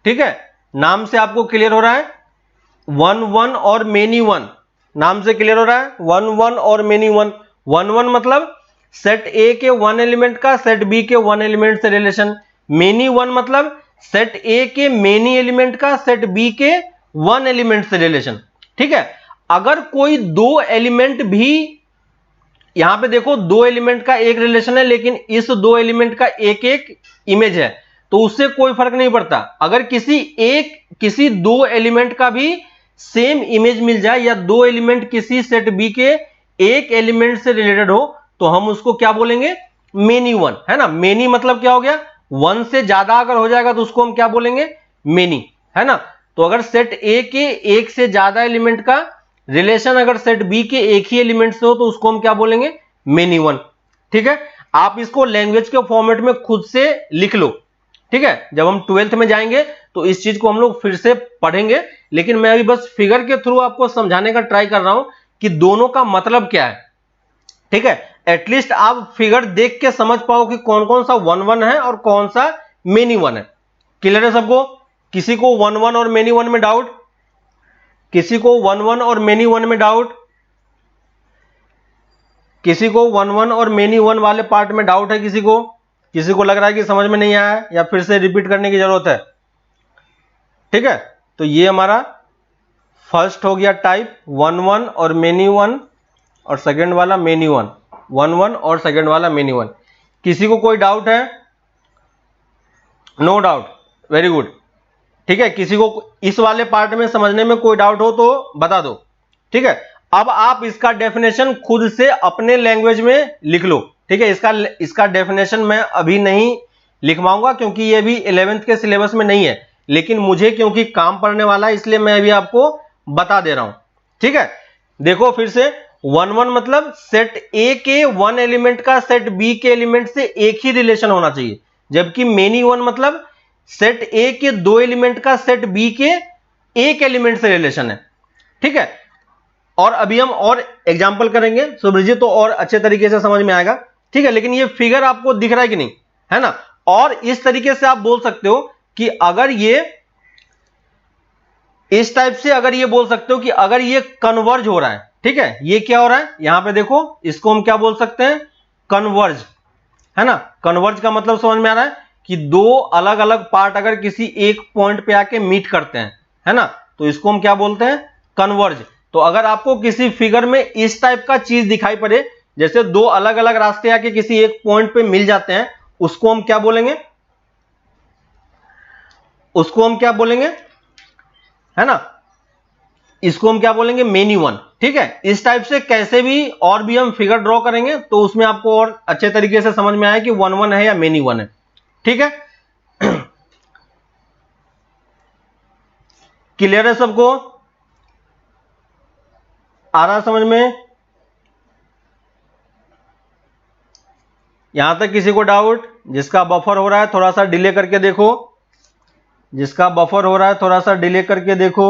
ठीक है। नाम से आपको क्लियर हो रहा है, 1-1 और मेनी वन, नाम से क्लियर हो रहा है, 1-1 और मेनी वन। 1-1 मतलब सेट ए के वन एलिमेंट का सेट बी के वन एलिमेंट से रिलेशन, मेनी वन मतलब सेट ए के मेनी एलिमेंट का सेट बी के वन एलिमेंट से रिलेशन, ठीक है। अगर कोई दो एलिमेंट भी, यहां पे देखो दो एलिमेंट का एक रिलेशन है लेकिन इस दो एलिमेंट का एक एक इमेज है, तो उससे कोई फर्क नहीं पड़ता। अगर किसी दो एलिमेंट का भी सेम इमेज मिल जाए या दो एलिमेंट किसी सेट बी के एक एलिमेंट से रिलेटेड हो तो हम उसको क्या बोलेंगे, मेनी वन, है ना। मेनी मतलब क्या हो गया, वन से ज्यादा अगर हो जाएगा तो उसको हम क्या बोलेंगे, मेनी, है ना। तो अगर सेट ए के एक से ज्यादा एलिमेंट का रिलेशन अगर सेट बी के एक ही एलिमेंट से हो तो उसको हम क्या बोलेंगे, मेनी वन, ठीक है। आप इसको लैंग्वेज के फॉर्मेट में खुद से लिख लो, ठीक है। जब हम 12th में जाएंगे तो इस चीज को हम लोग फिर से पढ़ेंगे, लेकिन मैं अभी बस फिगर के थ्रू आपको समझाने का ट्राई कर रहा हूं कि दोनों का मतलब क्या है, ठीक है। एटलीस्ट आप फिगर देख के समझ पाओ कि कौन कौन सा 1-1 है और कौन सा मेनी वन है। क्लियर है सबको, किसी को 1-1 और मेनी वन में डाउट, किसी को 1-1 और मेनी वन में डाउट, किसी को 1-1 और मेनी वन वाले पार्ट में डाउट है, किसी को लग रहा है कि समझ में नहीं आया है या फिर से रिपीट करने की जरूरत है, ठीक है। तो ये हमारा फर्स्ट हो गया टाइप 1-1 और मेनी वन, और सेकंड वाला मेनी वन, 1-1 और सेकंड वाला मेनी वन। किसी को कोई डाउट है, नो डाउट, वेरी गुड, ठीक है। किसी को इस वाले पार्ट में समझने में कोई डाउट हो तो बता दो, ठीक है। अब आप इसका डेफिनेशन खुद से अपने लैंग्वेज में लिख लो, ठीक है। इसका डेफिनेशन मैं अभी नहीं लिखवाऊंगा क्योंकि ये भी 11th के सिलेबस में नहीं है, लेकिन मुझे क्योंकि काम पड़ने वाला है इसलिए मैं अभी आपको बता दे रहा हूं, ठीक है। देखो फिर से, 1-1 मतलब सेट ए के वन एलिमेंट का सेट बी के एलिमेंट से एक ही रिलेशन होना चाहिए, जबकि मेनी वन मतलब सेट ए के दो एलिमेंट का सेट बी के एक एलिमेंट से रिलेशन है, ठीक है। और अभी हम और एग्जांपल करेंगे सुब्रजीत, तो और अच्छे तरीके से समझ में आएगा, ठीक है। लेकिन ये फिगर आपको दिख रहा है कि नहीं, है ना। और इस तरीके से आप बोल सकते हो कि अगर ये इस टाइप से, अगर ये बोल सकते हो कि अगर ये कन्वर्ज हो रहा है, ठीक है। ये क्या हो रहा है, यहां पे देखो, इसको हम क्या बोल सकते हैं, कन्वर्ज, है ना। कन्वर्ज का मतलब समझ में आ रहा है कि दो अलग अलग पार्ट अगर किसी एक पॉइंट पे आके मीट करते हैं, है ना, तो इसको हम क्या बोलते हैं, कन्वर्ज। तो अगर आपको किसी फिगर में इस टाइप का चीज दिखाई पड़े, जैसे दो अलग अलग रास्ते आके किसी एक पॉइंट पे मिल जाते हैं, उसको हम क्या बोलेंगे, उसको हम क्या बोलेंगे, है ना, इसको हम क्या बोलेंगे, मेनी वन, ठीक है। इस टाइप से कैसे भी और भी हम फिगर ड्रॉ करेंगे तो उसमें आपको और अच्छे तरीके से समझ में आए कि 1-1 है या मेनी वन है, ठीक है। क्लियर है सबको, आ रहा समझ में, यहां तक किसी को डाउट? जिसका बफर हो रहा है थोड़ा सा डिले करके देखो, जिसका बफर हो रहा है थोड़ा सा डिले करके देखो,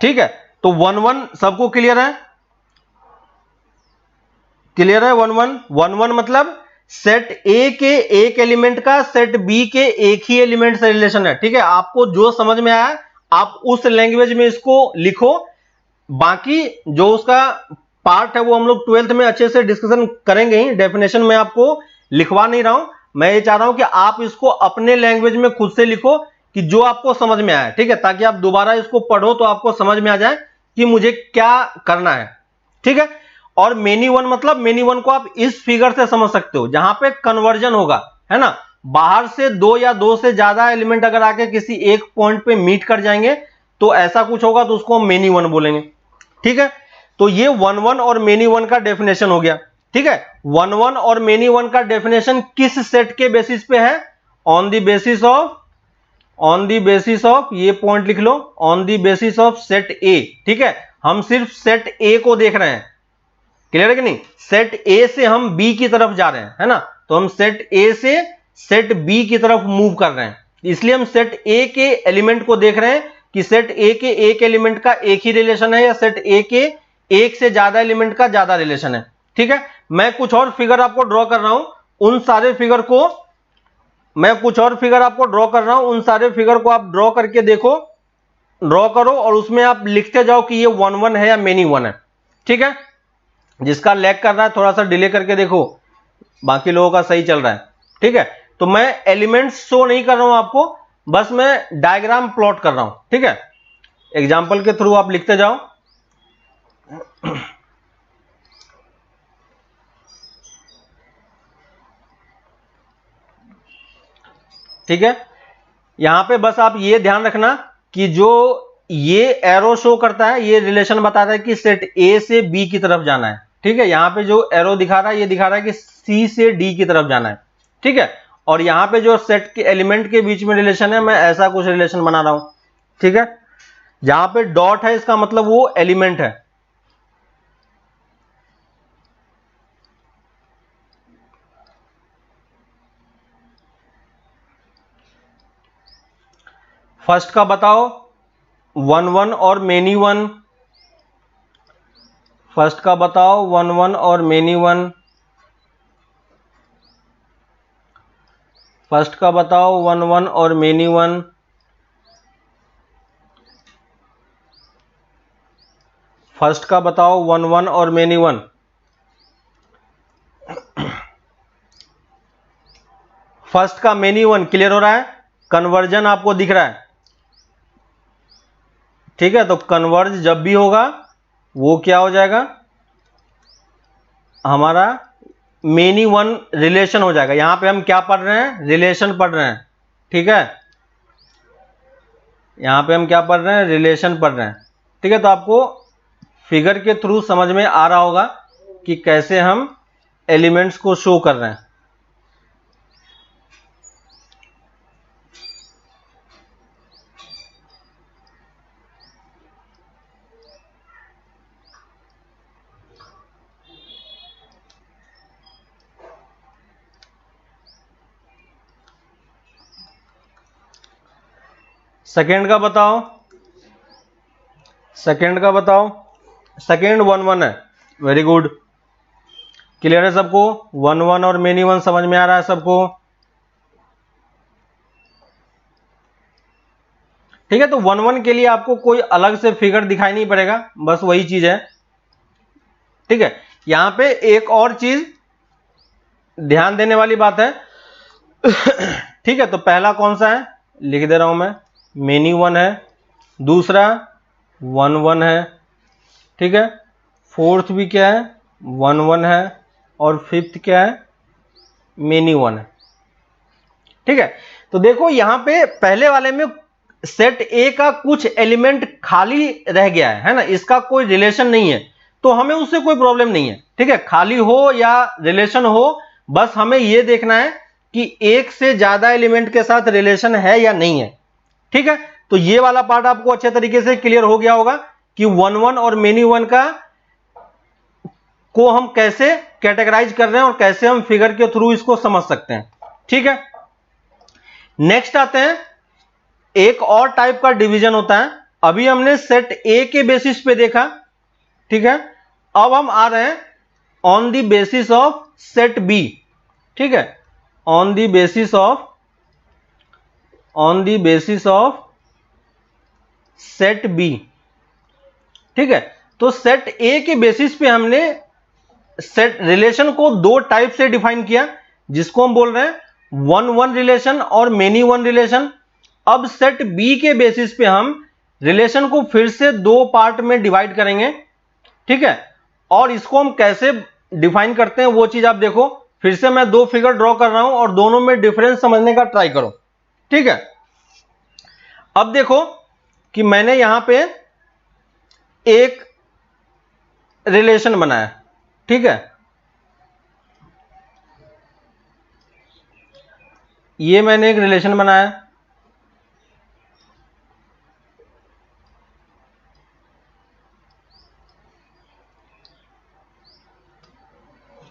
ठीक है। तो 1-1 सबको क्लियर है, क्लियर है। 1-1 मतलब सेट ए के एक एलिमेंट का सेट बी के एक ही एलिमेंट से रिलेशन है। ठीक है, आपको जो समझ में आया आप उस लैंग्वेज में इसको लिखो, बाकी जो उसका पार्ट है वो हम लोग 12th में अच्छे से डिस्कशन करेंगे ही। डेफिनेशन में आपको लिखवा नहीं रहा हूं, मैं ये चाह रहा हूं कि आप इसको अपने लैंग्वेज में खुद से लिखो कि जो आपको समझ में आया। ठीक है, ताकि आप दोबारा इसको पढ़ो तो आपको समझ में आ जाए कि मुझे क्या करना है। ठीक है, और मेनी वन मतलब मेनी वन को आप इस फिगर से समझ सकते हो जहां पे कन्वर्जन होगा, है ना। बाहर से दो या दो से ज्यादा एलिमेंट अगर आके किसी एक पॉइंट पे मीट कर जाएंगे तो ऐसा कुछ होगा तो उसको हम मेनी वन बोलेंगे। ठीक है, तो ये वन वन और मेनी वन का डेफिनेशन हो गया। ठीक है, वन वन और मेनी वन का डेफिनेशन किस सेट के बेसिस पे है? ऑन द बेसिस ऑफ ये पॉइंट लिख लो, on the basis of set A. ठीक है, हम सिर्फ सेट ए को देख रहे हैं, क्लियर है कि नहीं। सेट ए से हम बी की तरफ जा रहे हैं, है ना, तो हम सेट ए से सेट बी की तरफ मूव कर रहे हैं, इसलिए हम सेट ए के एलिमेंट को देख रहे हैं कि सेट ए के एक एलिमेंट का एक ही रिलेशन है या सेट ए के एक से ज्यादा एलिमेंट का ज्यादा रिलेशन है। ठीक है, मैं कुछ और फिगर आपको ड्रॉ कर रहा हूं, उन सारे फिगर को आप ड्रॉ करके देखो, ड्रॉ करो और उसमें आप लिखते जाओ कि ये वन वन है या मेनी वन है। ठीक है, जिसका लैग कर रहा है थोड़ा सा डिले करके देखो, बाकी लोगों का सही चल रहा है। ठीक है, तो मैं एलिमेंट्स शो नहीं कर रहा हूं आपको, बस मैं डायग्राम प्लॉट कर रहा हूं। ठीक है, एग्जाम्पल के थ्रू आप लिखते जाओ। ठीक है, यहां पे बस आप ये ध्यान रखना कि जो ये एरो शो करता है ये रिलेशन बताता है कि सेट ए से बी की तरफ जाना है। ठीक है, यहां पे जो एरो दिखा रहा है ये दिखा रहा है कि सी से डी की तरफ जाना है। ठीक है, और यहां पे जो सेट के एलिमेंट के बीच में रिलेशन है मैं ऐसा कुछ रिलेशन बना रहा हूं। ठीक है, जहां पे डॉट है इसका मतलब वो एलिमेंट है। फर्स्ट का बताओ वन वन और मेनी वन, फर्स्ट का बताओ वन वन और मेनी वन, फर्स्ट का बताओ वन वन और मेनी वन, फर्स्ट का बताओ वन वन और मेनी वन। फर्स्ट का मेनी वन क्लियर हो रहा है, कन्वर्जन आपको दिख रहा है। ठीक है, तो कन्वर्ज जब भी होगा वो क्या हो जाएगा, हमारा मेनी वन रिलेशन हो जाएगा। यहां पे हम क्या पढ़ रहे हैं, रिलेशन पढ़ रहे हैं। ठीक है, यहां पे हम क्या पढ़ रहे हैं, रिलेशन पढ़ रहे हैं। ठीक है, तो आपको फिगर के थ्रू समझ में आ रहा होगा कि कैसे हम एलिमेंट्स को शो कर रहे हैं। सेकेंड का बताओ, सेकेंड का बताओ, सेकेंड वन वन है, वेरी गुड, क्लियर है सबको। वन वन और मेनी वन समझ में आ रहा है सबको। ठीक है, तो वन वन के लिए आपको कोई अलग से फिगर दिखाई नहीं पड़ेगा, बस वही चीज है। ठीक है, यहां पे एक और चीज ध्यान देने वाली बात है। ठीक है, तो पहला कौन सा है लिख दे रहा हूं मैं, मेनी वन है, दूसरा वन वन है। ठीक है, फोर्थ भी क्या है, वन वन है, और फिफ्थ क्या है, मेनी वन है। ठीक है, तो देखो यहां पे पहले वाले में सेट ए का कुछ एलिमेंट खाली रह गया है ना, इसका कोई रिलेशन नहीं है, तो हमें उससे कोई प्रॉब्लम नहीं है। ठीक है, खाली हो या रिलेशन हो, बस हमें यह देखना है कि एक से ज्यादा एलिमेंट के साथ रिलेशन है या नहीं है। ठीक है, तो ये वाला पार्ट आपको अच्छे तरीके से क्लियर हो गया होगा कि वन वन और मेनी वन का को हम कैसे कैटेगराइज कर रहे हैं और कैसे हम फिगर के थ्रू इसको समझ सकते हैं। ठीक है, नेक्स्ट आते हैं, एक और टाइप का डिवीजन होता है। अभी हमने सेट ए के बेसिस पे देखा। ठीक है, अब हम आ रहे हैं on the basis of set B. ठीक है, on the basis of set B. ठीक है, तो सेट ए के बेसिस पे हमने सेट रिलेशन को दो टाइप से डिफाइन किया, जिसको हम बोल रहे हैं वन वन रिलेशन और मेनी वन रिलेशन। अब सेट बी के बेसिस पे हम रिलेशन को फिर से दो पार्ट में डिवाइड करेंगे। ठीक है, और इसको हम कैसे डिफाइन करते हैं वो चीज आप देखो। फिर से मैं दो फिगर ड्रॉ कर रहा हूं और दोनों में डिफरेंस समझने का ट्राई करो। ठीक है, अब देखो कि मैंने यहां पे एक रिलेशन बनाया। ठीक है, ये मैंने एक रिलेशन बनाया।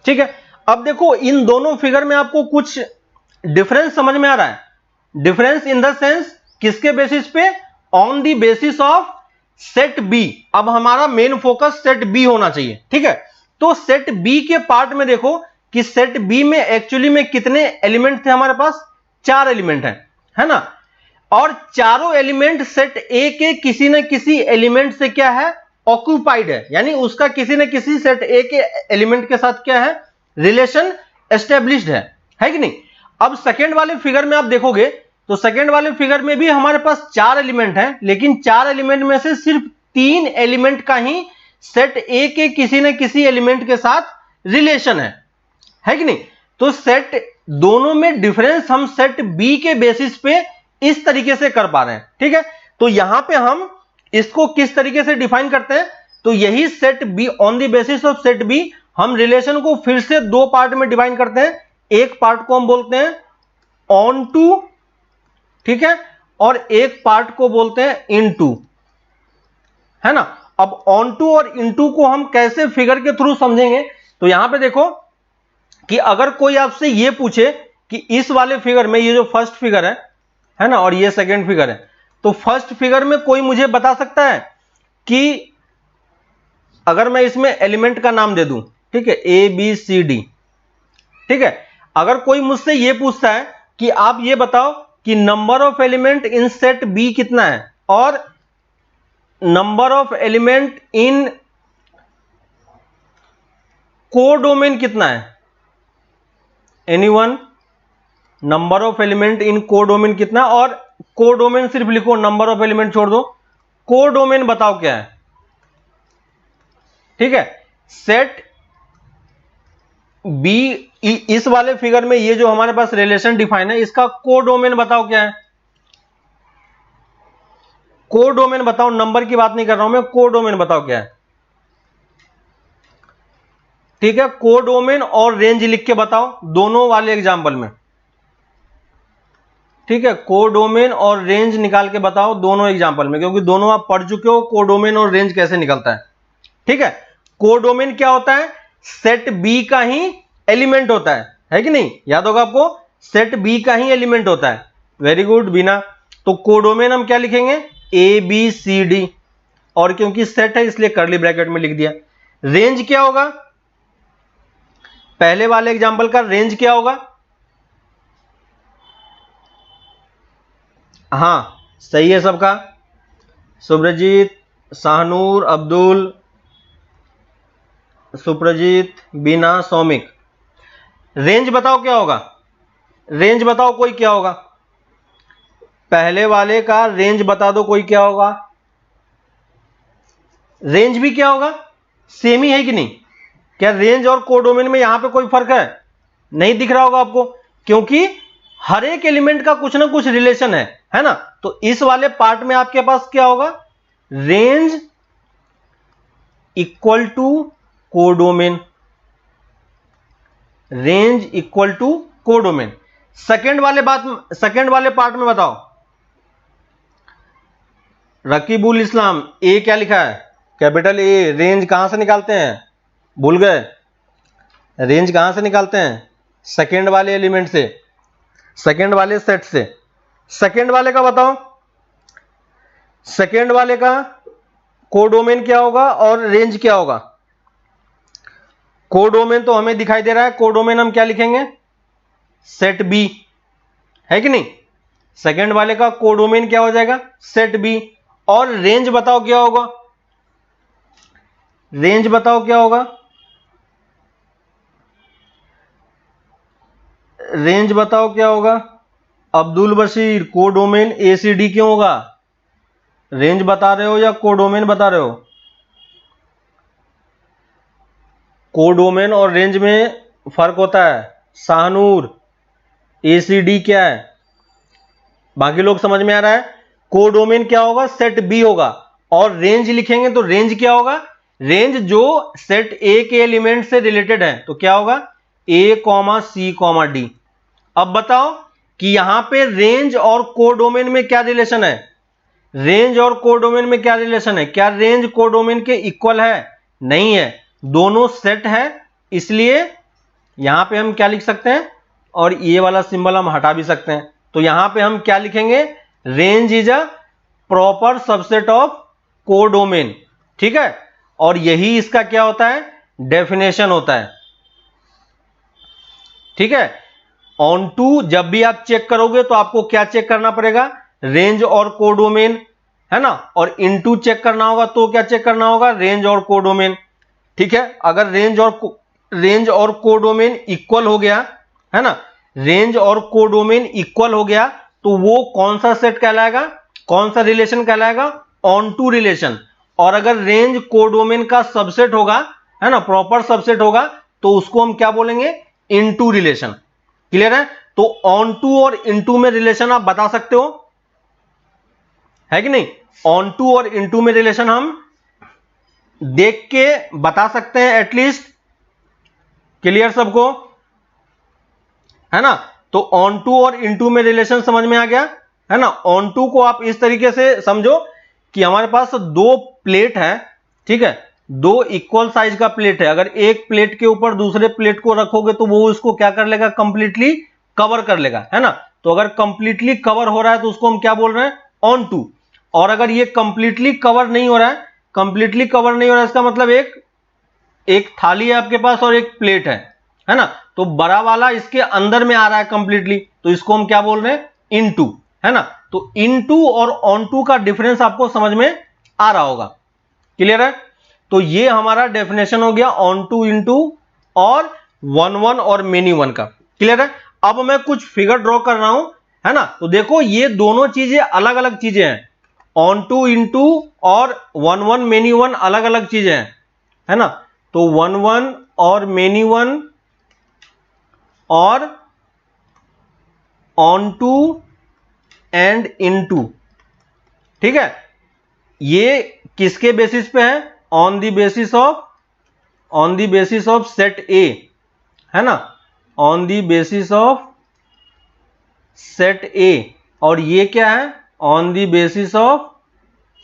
ठीक है, अब देखो इन दोनों फिगर में आपको कुछ डिफरेंस समझ में आ रहा है। डिफरेंस इन द सेंस किसके बेसिस पे? On the basis of set B. अब हमारा मेन फोकस सेट बी होना चाहिए। ठीक है, तो सेट बी के पार्ट में देखो कि सेट बी में एक्चुअली में कितने एलिमेंट थे हमारे पास? 4 एलिमेंट हैं, है ना। और चारों एलिमेंट सेट ए के किसी न किसी एलिमेंट से क्या है? ऑक्यूपाइड है, यानी उसका किसी न किसी सेट ए के एलिमेंट के साथ क्या है? रिलेशन एस्टेब्लिश्ड है कि नहीं। अब सेकेंड वाले फिगर में आप देखोगे तो सेकेंड वाले फिगर में भी हमारे पास 4 एलिमेंट हैं, लेकिन 4 एलिमेंट में से सिर्फ 3 एलिमेंट का ही सेट ए के किसी न किसी एलिमेंट के साथ रिलेशन है कि नहीं। तो सेट दोनों में डिफरेंस हम सेट बी के बेसिस पे इस तरीके से कर पा रहे हैं। ठीक है, तो यहां पे हम इसको किस तरीके से डिफाइन करते हैं? तो यही set B, on the basis of set B हम रिलेशन को फिर से दो पार्ट में डिवाइड करते हैं। एक पार्ट को हम बोलते हैं ऑन टू, ठीक है, और एक पार्ट को बोलते हैं इन टू, है ना। अब ऑन टू और इन टू को हम कैसे फिगर के थ्रू समझेंगे? तो यहां पे देखो कि अगर कोई आपसे ये पूछे कि इस वाले फिगर में, ये जो फर्स्ट फिगर है ना, और ये सेकंड फिगर है, तो फर्स्ट फिगर में कोई मुझे बता सकता है कि अगर मैं इसमें एलिमेंट का नाम दे दूं, ठीक है, ए बी सी डी। ठीक है, अगर कोई मुझसे ये पूछता है कि आप ये बताओ कि number of element in set B कितना है और number of element in codomain कितना है, anyone? Number of element in codomain कितना? और कोडोमेन सिर्फ लिखो, नंबर ऑफ एलिमेंट छोड़ दो। कोडोमेन बताओ क्या है। ठीक है, सेट बी, इस वाले फिगर में ये जो हमारे पास रिलेशन डिफाइन है, इसका कोडोमेन बताओ क्या है। कोडोमेन बताओ, नंबर की बात नहीं कर रहा हूं मैं, कोडोमेन बताओ क्या है। ठीक है, कोडोमेन और रेंज लिख के बताओ दोनों वाले एग्जांपल में। ठीक है, कोडोमेन और रेंज निकाल के बताओ दोनों एग्जांपल में, क्योंकि दोनों आप पढ़ चुके हो कोडोमेन और रेंज कैसे निकलता है। ठीक है, कोडोमेन क्या होता है? सेट बी का ही एलिमेंट होता है कि नहीं? याद होगा आपको, सेट बी का ही एलिमेंट होता है। वेरी गुड बीना। तो कोडोमेन हम क्या लिखेंगे? ए बी सी डी, और क्योंकि सेट है इसलिए कर्ली ब्रैकेट में लिख दिया। रेंज क्या होगा? पहले वाले एग्जांपल का रेंज क्या होगा? हां, सही है सबका। सुब्रजीत, शाहनूर, अब्दुल, सुप्रजीत, बीना, सौमिक। रेंज बताओ क्या होगा? रेंज बताओ कोई क्या होगा? पहले वाले का रेंज बता दो कोई क्या होगा? रेंज भी क्या होगा? सेम ही है कि नहीं? क्या रेंज और कोडोमेन में यहां पे कोई फर्क है? नहीं दिख रहा होगा आपको, क्योंकि हर एक एलिमेंट का कुछ ना कुछ रिलेशन है ना। तो इस वाले पार्ट में आपके पास क्या होगा? Range equal to codomain, range equal to codomain. Second वाले पार्ट में बताओ, रकीबुल इस्लाम, ए क्या लिखा है? Capital A. रेंज कहां से निकालते हैं? भूल गए? रेंज कहां से निकालते हैं? सेकेंड वाले एलिमेंट से, सेकेंड वाले सेट से। सेकेंड वाले का बताओ, सेकेंड वाले का कोडोमेन क्या होगा और रेंज क्या होगा? कोडोमेन तो हमें दिखाई दे रहा है, कोडोमेन हम क्या लिखेंगे? सेट बी, है कि नहीं। सेकंड वाले का कोडोमेन क्या हो जाएगा, सेट बी। और रेंज बताओ क्या होगा, रेंज बताओ क्या होगा, रेंज बताओ क्या होगा। अब्दुल बशीर, कोडोमेन एसीडी क्यों होगा, रेंज बता रहे हो या कोडोमेन बता रहे हो। कोडोमेन और रेंज में फर्क होता है। शाहनूर, एसीडी क्या है, बाकी लोग समझ में आ रहा है। कोडोमेन क्या होगा, सेट बी होगा। और रेंज लिखेंगे तो रेंज क्या होगा, रेंज जो सेट ए के एलिमेंट से रिलेटेड है, तो क्या होगा, ए कॉमा सी कॉमा डी। अब बताओ कि यहां पे रेंज और कोडोमेन में क्या रिलेशन है, रेंज और कोडोमेन में क्या रिलेशन है, क्या रेंज कोडोमेन के इक्वल है, नहीं है, दोनों सेट है। इसलिए यहां पे हम क्या लिख सकते हैं, और ये वाला सिंबल हम हटा भी सकते हैं। तो यहां पे हम क्या लिखेंगे, range is a proper subset of codomain, ठीक है। और यही इसका क्या होता है, डेफिनेशन होता है, ठीक है। ऑन टू जब भी आप चेक करोगे तो आपको क्या चेक करना पड़ेगा, रेंज और कोडोमेन, है ना। और इनटू चेक करना होगा तो क्या चेक करना होगा, रेंज और कोडोमेन, ठीक है। अगर रेंज और कोडोमेन इक्वल हो गया, है ना, रेंज और कोडोमेन इक्वल हो गया तो वो कौन सा सेट कहलाएगा, कौन सा रिलेशन कहलाएगा, ऑन टू रिलेशन। और अगर रेंज कोडोमेन का सबसेट होगा, है ना, प्रॉपर सबसेट होगा, तो उसको हम क्या बोलेंगे, इनटू रिलेशन। क्लियर है। तो ऑन टू और इनटू में रिलेशन आप बता सकते हो, है कि नहीं। ऑन टू और इनटू में रिलेशन हम देख के बता सकते हैं एटलीस्ट। क्लियर सबको, है ना। तो ऑन टू और इनटू में रिलेशन समझ में आ गया, है ना। ऑन टू को आप इस तरीके से समझो कि हमारे पास दो प्लेट है, ठीक है, दो इक्वल साइज का प्लेट है। अगर एक प्लेट के ऊपर दूसरे प्लेट को रखोगे तो वो उसको क्या कर लेगा, कंप्लीटली कवर कर लेगा, है ना। तो अगर कंप्लीटली कवर हो रहा है तो उसको हम क्या बोल रहे हैं, ऑन टू। और अगर ये कंप्लीटली कवर नहीं हो रहा है, कंप्लीटली कवर नहीं हो रहा है, इसका मतलब एक थाली है आपके पास और एक प्लेट है ना। तो बड़ा वाला इसके अंदर में आ रहा है कंप्लीटली, तो इसको हम क्या बोल रहे हैं, इनटू, है ना। तो इनटू और ऑन टू का डिफरेंस आपको समझ में आ रहा होगा। क्लियर है। तो ये हमारा डेफिनेशन हो गया ऑन टू, इनटू और वन वन और मेनी वन का। क्लियर है। अब मैं कुछ फिगर ड्रॉ कर रहा हूं, है ना। तो देखो ये दोनों चीजें अलग अलग चीजें हैं, ऑन टू इनटू और वन वन मेनी वन अलग अलग चीजें हैं, है ना। तो वन वन और मेनी वन और ऑन टू एंड इनटू, ठीक है। ये किसके बेसिस पे है, on the basis of set A, है ना, on the basis of set A. और ये क्या है, on the basis of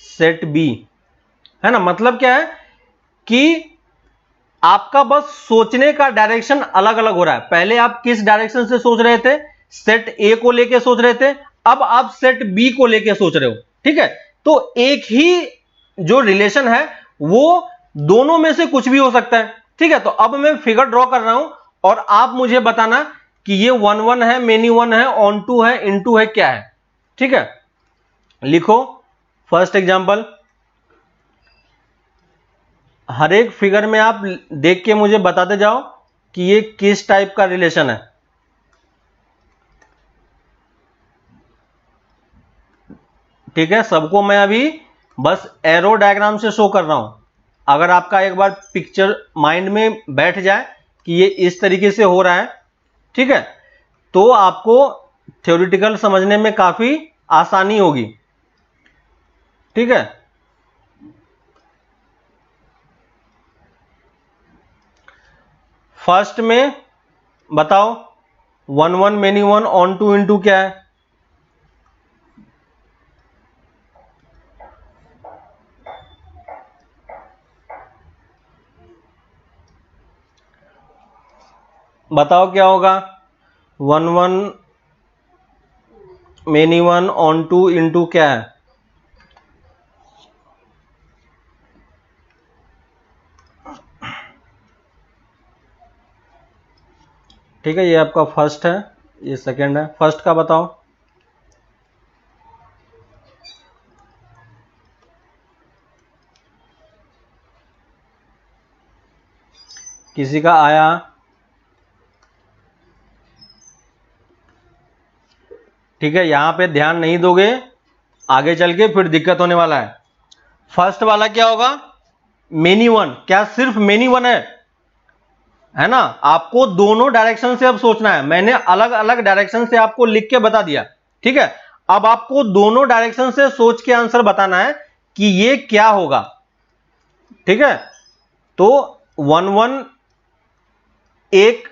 set B, है ना। मतलब क्या है कि आपका बस सोचने का डायरेक्शन अलग अलग हो रहा है। पहले आप किस डायरेक्शन से सोच रहे थे, सेट ए को लेके सोच रहे थे, अब आप सेट बी को लेके सोच रहे हो, ठीक है। तो एक ही जो रिलेशन है वो दोनों में से कुछ भी हो सकता है, ठीक है। तो अब मैं फिगर ड्रॉ कर रहा हूं और आप मुझे बताना कि ये वन वन है, मेनी वन है, ऑन टू है, इनटू है, क्या है, ठीक है। लिखो फर्स्ट एग्जांपल। हर एक फिगर में आप देख के मुझे बताते जाओ कि ये किस टाइप का रिलेशन है। ठीक है, सबको मैं अभी बस एरो डायग्राम से शो कर रहा हूं। अगर आपका एक बार पिक्चर माइंड में बैठ जाए कि ये इस तरीके से हो रहा है, ठीक है, तो आपको थ्योरेटिकल समझने में काफी आसानी होगी, ठीक है। फर्स्ट में बताओ one one many one onto into क्या है, बताओ क्या होगा, one one many one onto into क्या है। ठीक है, ये आपका फर्स्ट है। ये सेकंड है। फर्स्ट का बताओ। किसी का आया? ठीक है, यहां पे ध्यान नहीं दोगे आगे चल के फिर दिक्कत होने वाला है। फर्स्ट वाला क्या होगा? Many one. क्या सिर्फ मेनी वन है ना? आपको दोनों डायरेक्शन से अब सोचना है। मैंने अलग अलग डायरेक्शन से आपको लिख के बता दिया। ठीक है, अब आपको दोनों डायरेक्शन से सोच के आंसर बताना है कि ये क्या होगा। ठीक है, तो 1 1 एक,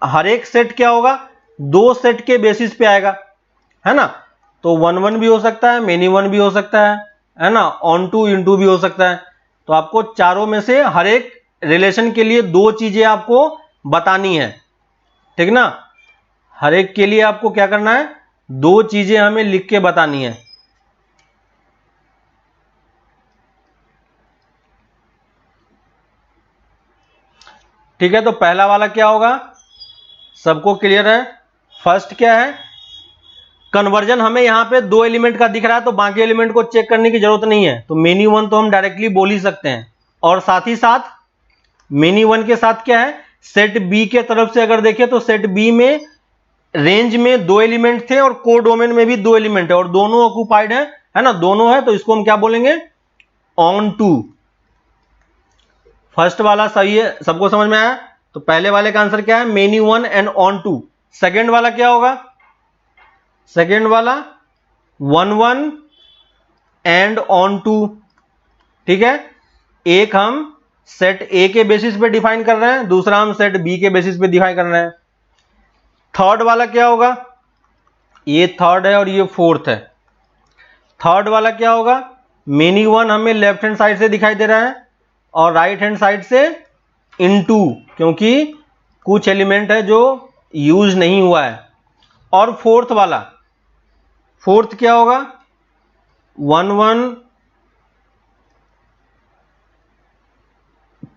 हर एक सेट क्या होगा? 2 सेट के बेसिस पे आएगा, है ना? तो 1 1 भी हो सकता है, मेनी वन भी हो सकता है ना? ऑन टू इन टू भी हो सकता है। तो आपको चारों में से हर एक रिलेशन के लिए 2 चीजें आपको बतानी है। ठीक ना? हर एक के लिए आपको क्या करना है? 2 चीजें हमें लिख के बतानी है। ठीक है, तो पहला वाला क्या होगा? सबको क्लियर है? फर्स्ट क्या है? कन्वर्जन हमें यहां पे 2 एलिमेंट का दिख रहा है, तो बाकी एलिमेंट को चेक करने की जरूरत नहीं है, तो मेनी वन तो हम डायरेक्टली बोल ही सकते हैं। और साथ ही साथ मेनी वन के साथ क्या है? सेट बी के तरफ से अगर देखें तो सेट बी में रेंज में 2 एलिमेंट थे और कोडोमेन में भी 2 एलिमेंट है और दोनों ऑक्युपाइड है ना? दोनों है, तो इसको हम क्या बोलेंगे? On to. फर्स्ट वाला सही है, सबको समझ में आया? तो पहले वाले का आंसर क्या है? Many one and onto. Second वाला क्या होगा? सेकेंड वाला 1 1 एंड ऑन टू। ठीक है, एक हम सेट ए के बेसिस पे डिफाइन कर रहे हैं, दूसरा हम सेट बी के बेसिस पे डिफाइन कर रहे हैं। थर्ड वाला क्या होगा? ये थर्ड है और ये फोर्थ है। थर्ड वाला क्या होगा? मेनी वन हमें लेफ्ट हैंड साइड से दिखाई दे रहा है और राइट हैंड साइड से इनटू, क्योंकि कुछ एलिमेंट है जो यूज नहीं हुआ है। और फोर्थ वाला, फोर्थ क्या होगा? 1 1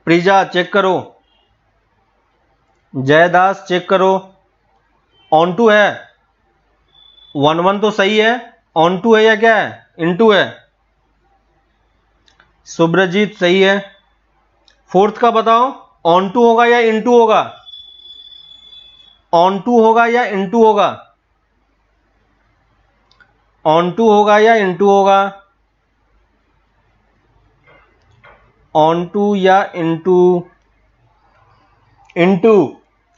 प्रिजा चेक करो, जयदास चेक करो, ऑन टू है। 1 1 तो सही है, ऑन टू है या क्या है? इनटू है। सुब्रजीत सही है। फोर्थ का बताओ, ऑन टू होगा या इनटू होगा? ऑन टू होगा या इनटू होगा? ऑन टू होगा या इनटू होगा? ऑन टू या इनटू? इनटू।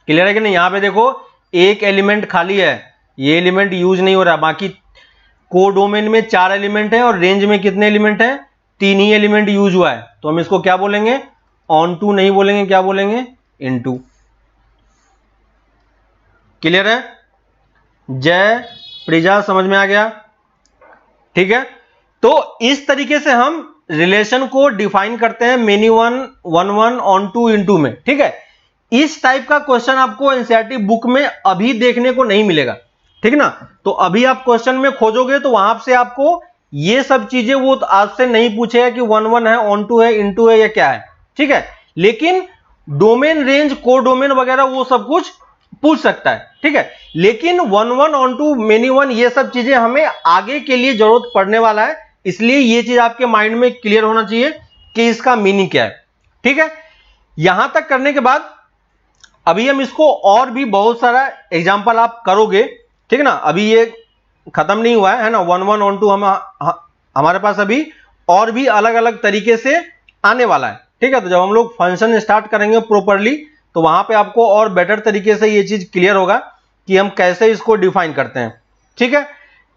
क्लियर है कि नहीं? यहां पे देखो एक एलिमेंट खाली है, ये एलिमेंट यूज नहीं हो रहा, बाकी कोडोमेन में 4 एलिमेंट है और रेंज में कितने एलिमेंट है? 3 ही एलिमेंट यूज हुआ है, तो हम इसको क्या बोलेंगे? ऑन टू नहीं बोलेंगे, क्या बोलेंगे? इनटू। क्लियर है? जय प्रिजा समझ में आ गया? ठीक है, तो इस तरीके से हम रिलेशन को डिफाइन करते हैं many one 1 1 onto into में। ठीक है, इस टाइप का क्वेश्चन आपको एनसीईआरटी बुक में अभी देखने को नहीं मिलेगा। ठीक ना? तो अभी आप क्वेश्चन में खोजोगे तो वहां से आपको ये सब चीजें वो आज से नहीं पूछेगा कि 1 1 है, ऑन टू है, इनटू है या क्या है। ठीक है, लेकिन डोमेन, रेंज, कोडोमेन वगैरह वो सब कुछ पूछ सकता है। ठीक है, लेकिन 1 1 ऑन टू, मेनी वन, ये सब चीजें हमें आगे के लिए जरूरत पड़ने वाला है, इसलिए ये चीज आपके माइंड में क्लियर होना चाहिए कि इसका मीनिंग क्या है। ठीक है, यहां तक करने के बाद अभी हम इसको और भी बहुत सारा एग्जांपल आप करोगे। ठीक है ना? अभी ये खत्म नहीं हुआ है ना? 1 1 ऑन टू हमारे पास अभी और भी अलग अलग तरीके से आने वाला है। ठीक है, तो जब हम लोग फंक्शन स्टार्ट करेंगे प्रॉपर्ली तो वहां पे आपको और बेटर तरीके से ये चीज क्लियर होगा कि हम कैसे इसको डिफाइन करते हैं। ठीक है,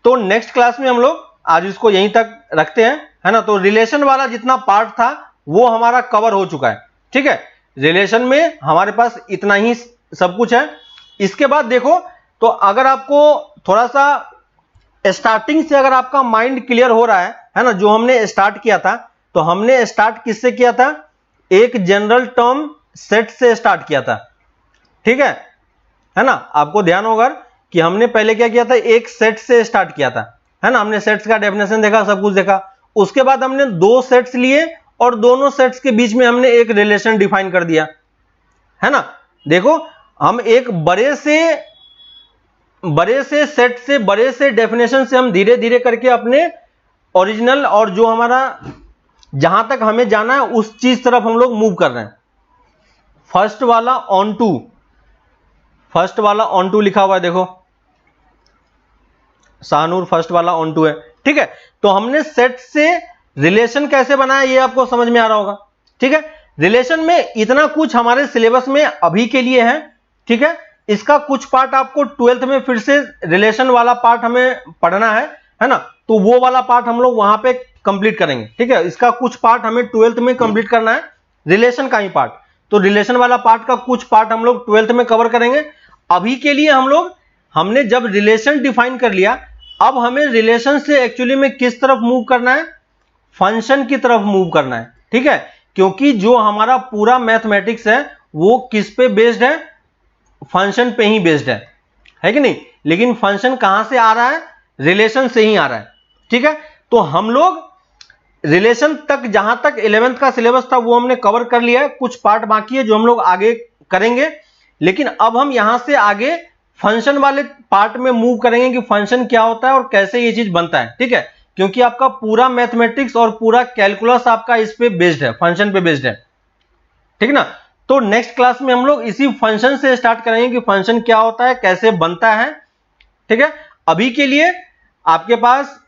तो नेक्स्ट क्लास में हम लोग आज इसको यहीं तक रखते हैं, है ना? तो रिलेशन वाला जितना पार्ट था वो हमारा कवर हो चुका है। ठीक है, रिलेशन में हमारे पास इतना ही सब कुछ है। इसके बाद देखो, तो अगर आपको थोड़ा सा स्टार्टिंग से अगर आपका माइंड क्लियर हो रहा है ना? जो हमने स्टार्ट किया था, तो हमने स्टार्ट किससे किया था? एक जनरल टर्म सेट से स्टार्ट किया था। ठीक है ना? आपको ध्यान होगा कि हमने पहले क्या किया था? एक सेट से स्टार्ट किया था, है ना? हमने सेट्स का डेफिनेशन देखा, सब कुछ देखा। उसके बाद हमने 2 सेट्स लिए और दोनों सेट्स के बीच में हमने एक रिलेशन डिफाइन कर दिया, है ना? देखो, हम एक बड़े से बड़े से सेट से, बड़े से डेफिनेशन से हम धीरे धीरे करके अपने ओरिजिनल और जो हमारा जहां तक हमें जाना है उस चीज तरफ हम लोग मूव कर रहे हैं। फर्स्ट वाला ऑन टू, फर्स्ट वाला ऑन टू लिखा हुआ है, देखो शाहनूर फर्स्ट वाला ऑन टू है, ठीक है। तो हमने सेट से रिलेशन कैसे बनाया ये आपको समझ में आ रहा होगा, ठीक है। रिलेशन में इतना कुछ हमारे सिलेबस में अभी के लिए है, ठीक है। इसका कुछ पार्ट आपको 12th में फिर से रिलेशन वाला पार्ट हमें पढ़ना है ना, तो वो वाला पार्ट हम लोग वहां पे कंप्लीट करेंगे, ठीक है। इसका कुछ पार्ट हमें 12th में कंप्लीट करना है, रिलेशन का ही पार्ट, तो रिलेशन वाला पार्ट का कुछ पार्ट हम लोग 12th में कवर करेंगे। अभी के लिए हमने जब रिलेशन डिफाइन कर लिया, अब हमें रिलेशन से एक्चुअली में किस तरफ मूव करना है, फंक्शन की तरफ मूव करना है, ठीक है। क्योंकि जो हमारा पूरा मैथमेटिक्स है वो किस पे बेस्ड है, फंक्शन पे ही बेस्ड है कि नहीं। लेकिन फंक्शन कहां से आ रहा है, रिलेशन से ही आ रहा है, ठीक है। तो हम लोग रिलेशन तक, जहां तक 11th का सिलेबस था वो हमने कवर कर लिया है, कुछ पार्ट बाकी है जो हम लोग आगे करेंगे। लेकिन अब हम यहां से आगे फंक्शन वाले पार्ट में मूव करेंगे कि फंक्शन क्या होता है और कैसे ये चीज बनता है, ठीक है। क्योंकि आपका पूरा मैथमेटिक्स और पूरा कैलकुलस आपका इस पे बेस्ड है, फंक्शन पे बेस्ड है, ठीक ना। तो नेक्स्ट क्लास में हम लोग इसी फंक्शन से स्टार्ट करेंगे कि फंक्शन क्या होता है, कैसे बनता है, ठीक है। अभी के लिए आपके पास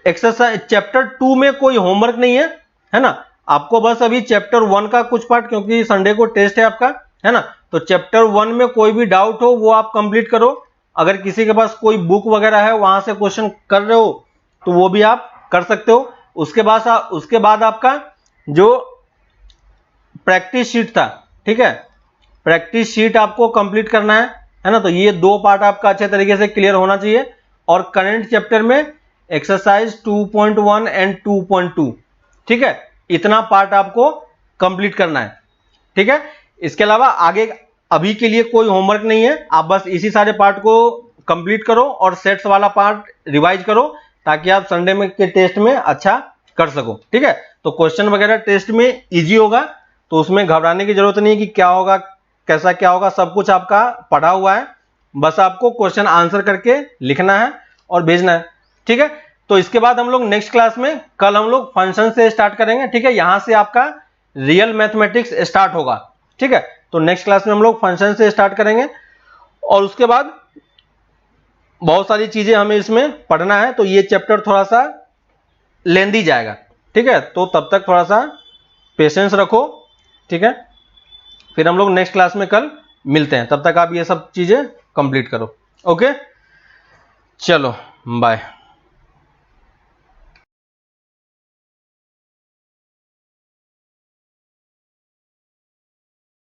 एक्सरसाइज चैप्टर 2 में कोई होमवर्क नहीं है ना। आपको बस अभी चैप्टर 1 का कुछ पार्ट, क्योंकि संडे को टेस्ट है आपका, है ना। तो चैप्टर 1 में कोई भी डाउट हो वो आप कंप्लीट करो। अगर किसी के पास कोई बुक वगैरह है वहां से क्वेश्चन कर रहे हो तो वो भी आप कर सकते हो। उसके बाद आपका जो प्रैक्टिस शीट था, ठीक है, प्रैक्टिस शीट आपको कंप्लीट करना है ना। तो ये दो पार्ट आपका अच्छे तरीके से क्लियर होना चाहिए। और करंट चैप्टर में एक्सरसाइज 2.1 एंड 2.2, ठीक है, इतना पार्ट आपको कंप्लीट करना है, ठीक है। इसके अलावा आगे अभी के लिए कोई होमवर्क नहीं है, आप बस इसी सारे पार्ट को कंप्लीट करो और सेट्स वाला पार्ट रिवाइज करो ताकि आप संडे में के टेस्ट में अच्छा कर सको, ठीक है। तो क्वेश्चन वगैरह टेस्ट में इजी होगा, तो उसमें घबराने की जरूरत नहीं है कि क्या होगा कैसा क्या होगा, सब कुछ आपका पढ़ा हुआ है, बस आपको क्वेश्चन आंसर करके लिखना है और भेजना है, ठीक है। तो इसके बाद हम लोग नेक्स्ट क्लास में कल हम लोग फंक्शन से स्टार्ट करेंगे, ठीक है। यहां से आपका रियल मैथमेटिक्स स्टार्ट होगा, ठीक है। तो नेक्स्ट क्लास में हम लोग फंक्शन से स्टार्ट करेंगे और उसके बाद बहुत सारी चीजें हमें इसमें पढ़ना है, तो ये चैप्टर थोड़ा सा लेंदी जाएगा, ठीक है। तो तब तक थोड़ा सा पेशेंस रखो, ठीक है। फिर हम लोग नेक्स्ट क्लास में कल मिलते हैं, तब तक आप ये सब चीजें कंप्लीट करो, ओके। चलो बाय।